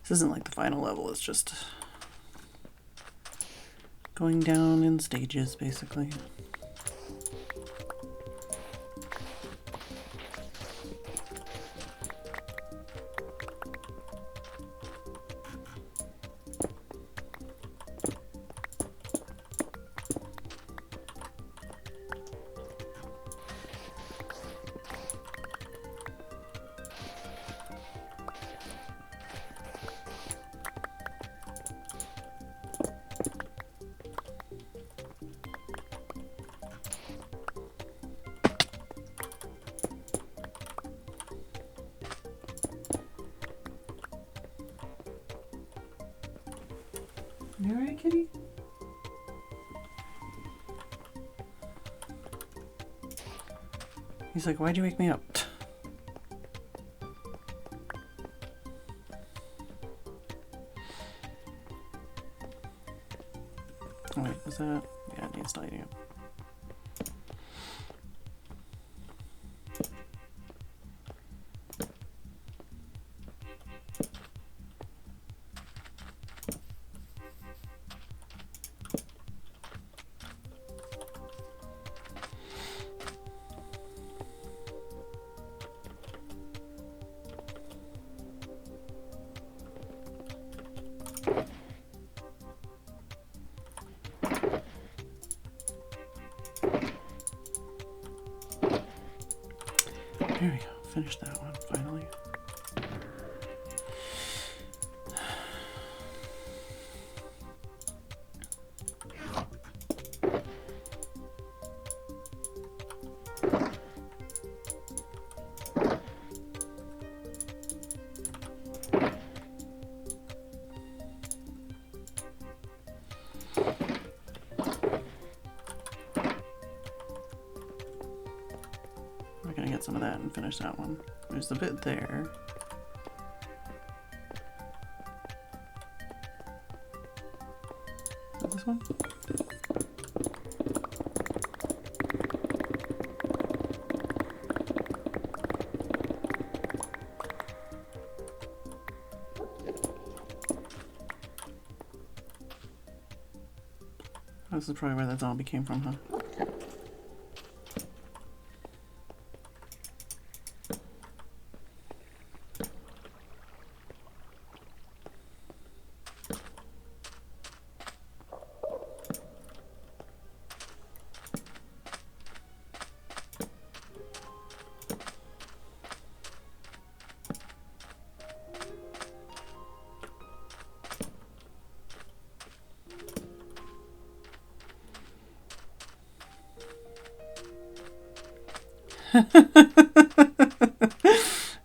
This isn't like the final level, it's just going down in stages, basically. You alright, kitty? He's like, why'd you wake me up? Oh wait, was that? Yeah, it needs lighting up. There we go. Finish that one, finally. We're gonna get some of that and finish that one. There's a bit there. Is that this one? This is probably where that zombie came from, huh?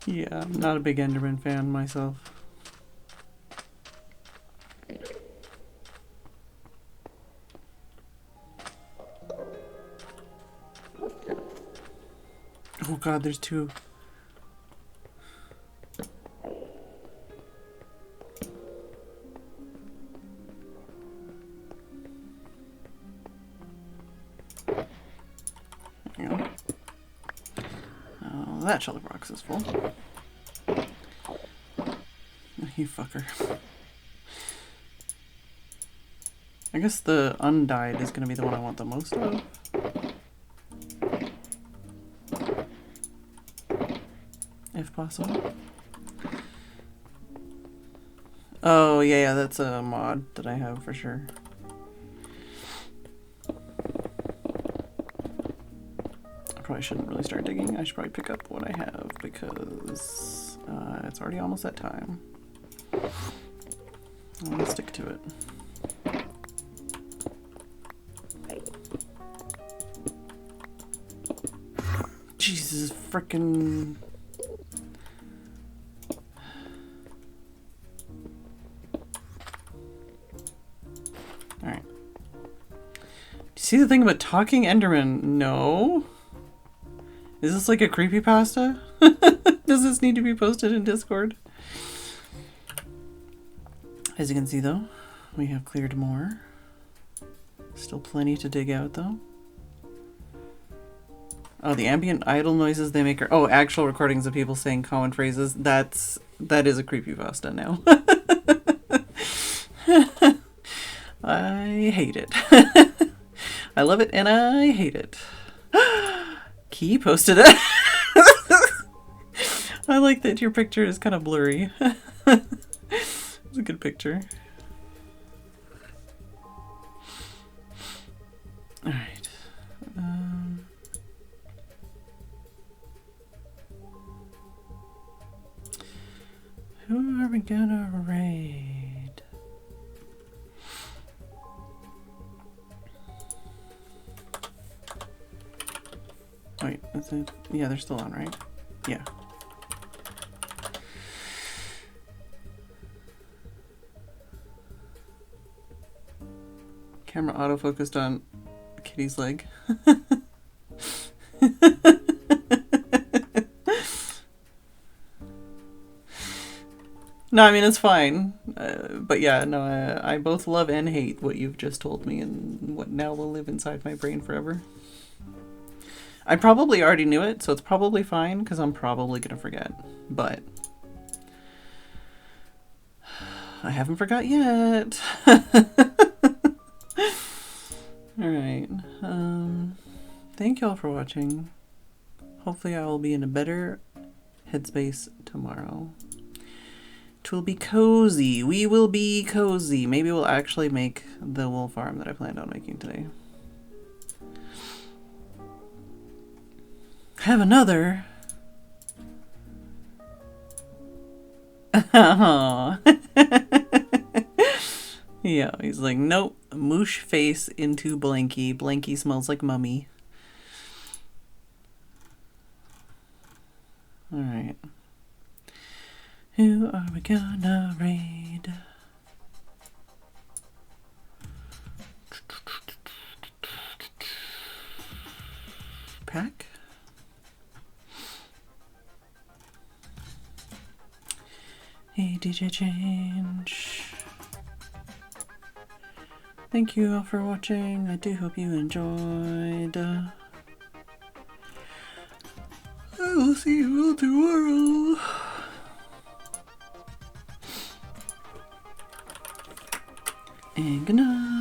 Yeah, I'm not a big Enderman fan myself. Oh god, there's two. There you go. Oh, that shelter box is full. You fucker. I guess the undyed is going to be the one I want the most of. If possible. Oh, yeah, that's a mod that I have for sure. I probably shouldn't really start digging. I should probably pick up what I have because it's already almost that time. I'm gonna stick to it. Jesus frickin'. Alright. Do you see the thing about talking Enderman? No. Is this like a creepypasta? Does this need to be posted in Discord? As you can see though, we have cleared more. Still plenty to dig out though. Oh, the ambient idle noises they make are... Oh, actual recordings of people saying common phrases. That is a creepypasta now. I hate it. I love it and I hate it. Key posted it. I like that your picture is kind of blurry. It's a good picture. Alright. Who are we gonna raid? Wait, is it? Yeah, they're still on, right? Yeah. Camera autofocused on Kitty's leg. No, I mean, it's fine. But yeah, no, I both love and hate what you've just told me and what now will live inside my brain forever. I probably already knew it, so it's probably fine because I'm probably going to forget. But I haven't forgot yet. Alright. Thank y'all for watching. Hopefully I will be in a better headspace tomorrow. It will be cozy. We will be cozy. Maybe we'll actually make the wool farm that I planned on making today. Have another. Yeah, he's like, nope. Moosh face into Blanky. Blanky smells like mummy. Alright. Who are we gonna raid? Pack? Hey, DJ Change. Thank you all for watching. I do hope you enjoyed. I will see you all tomorrow. And good night.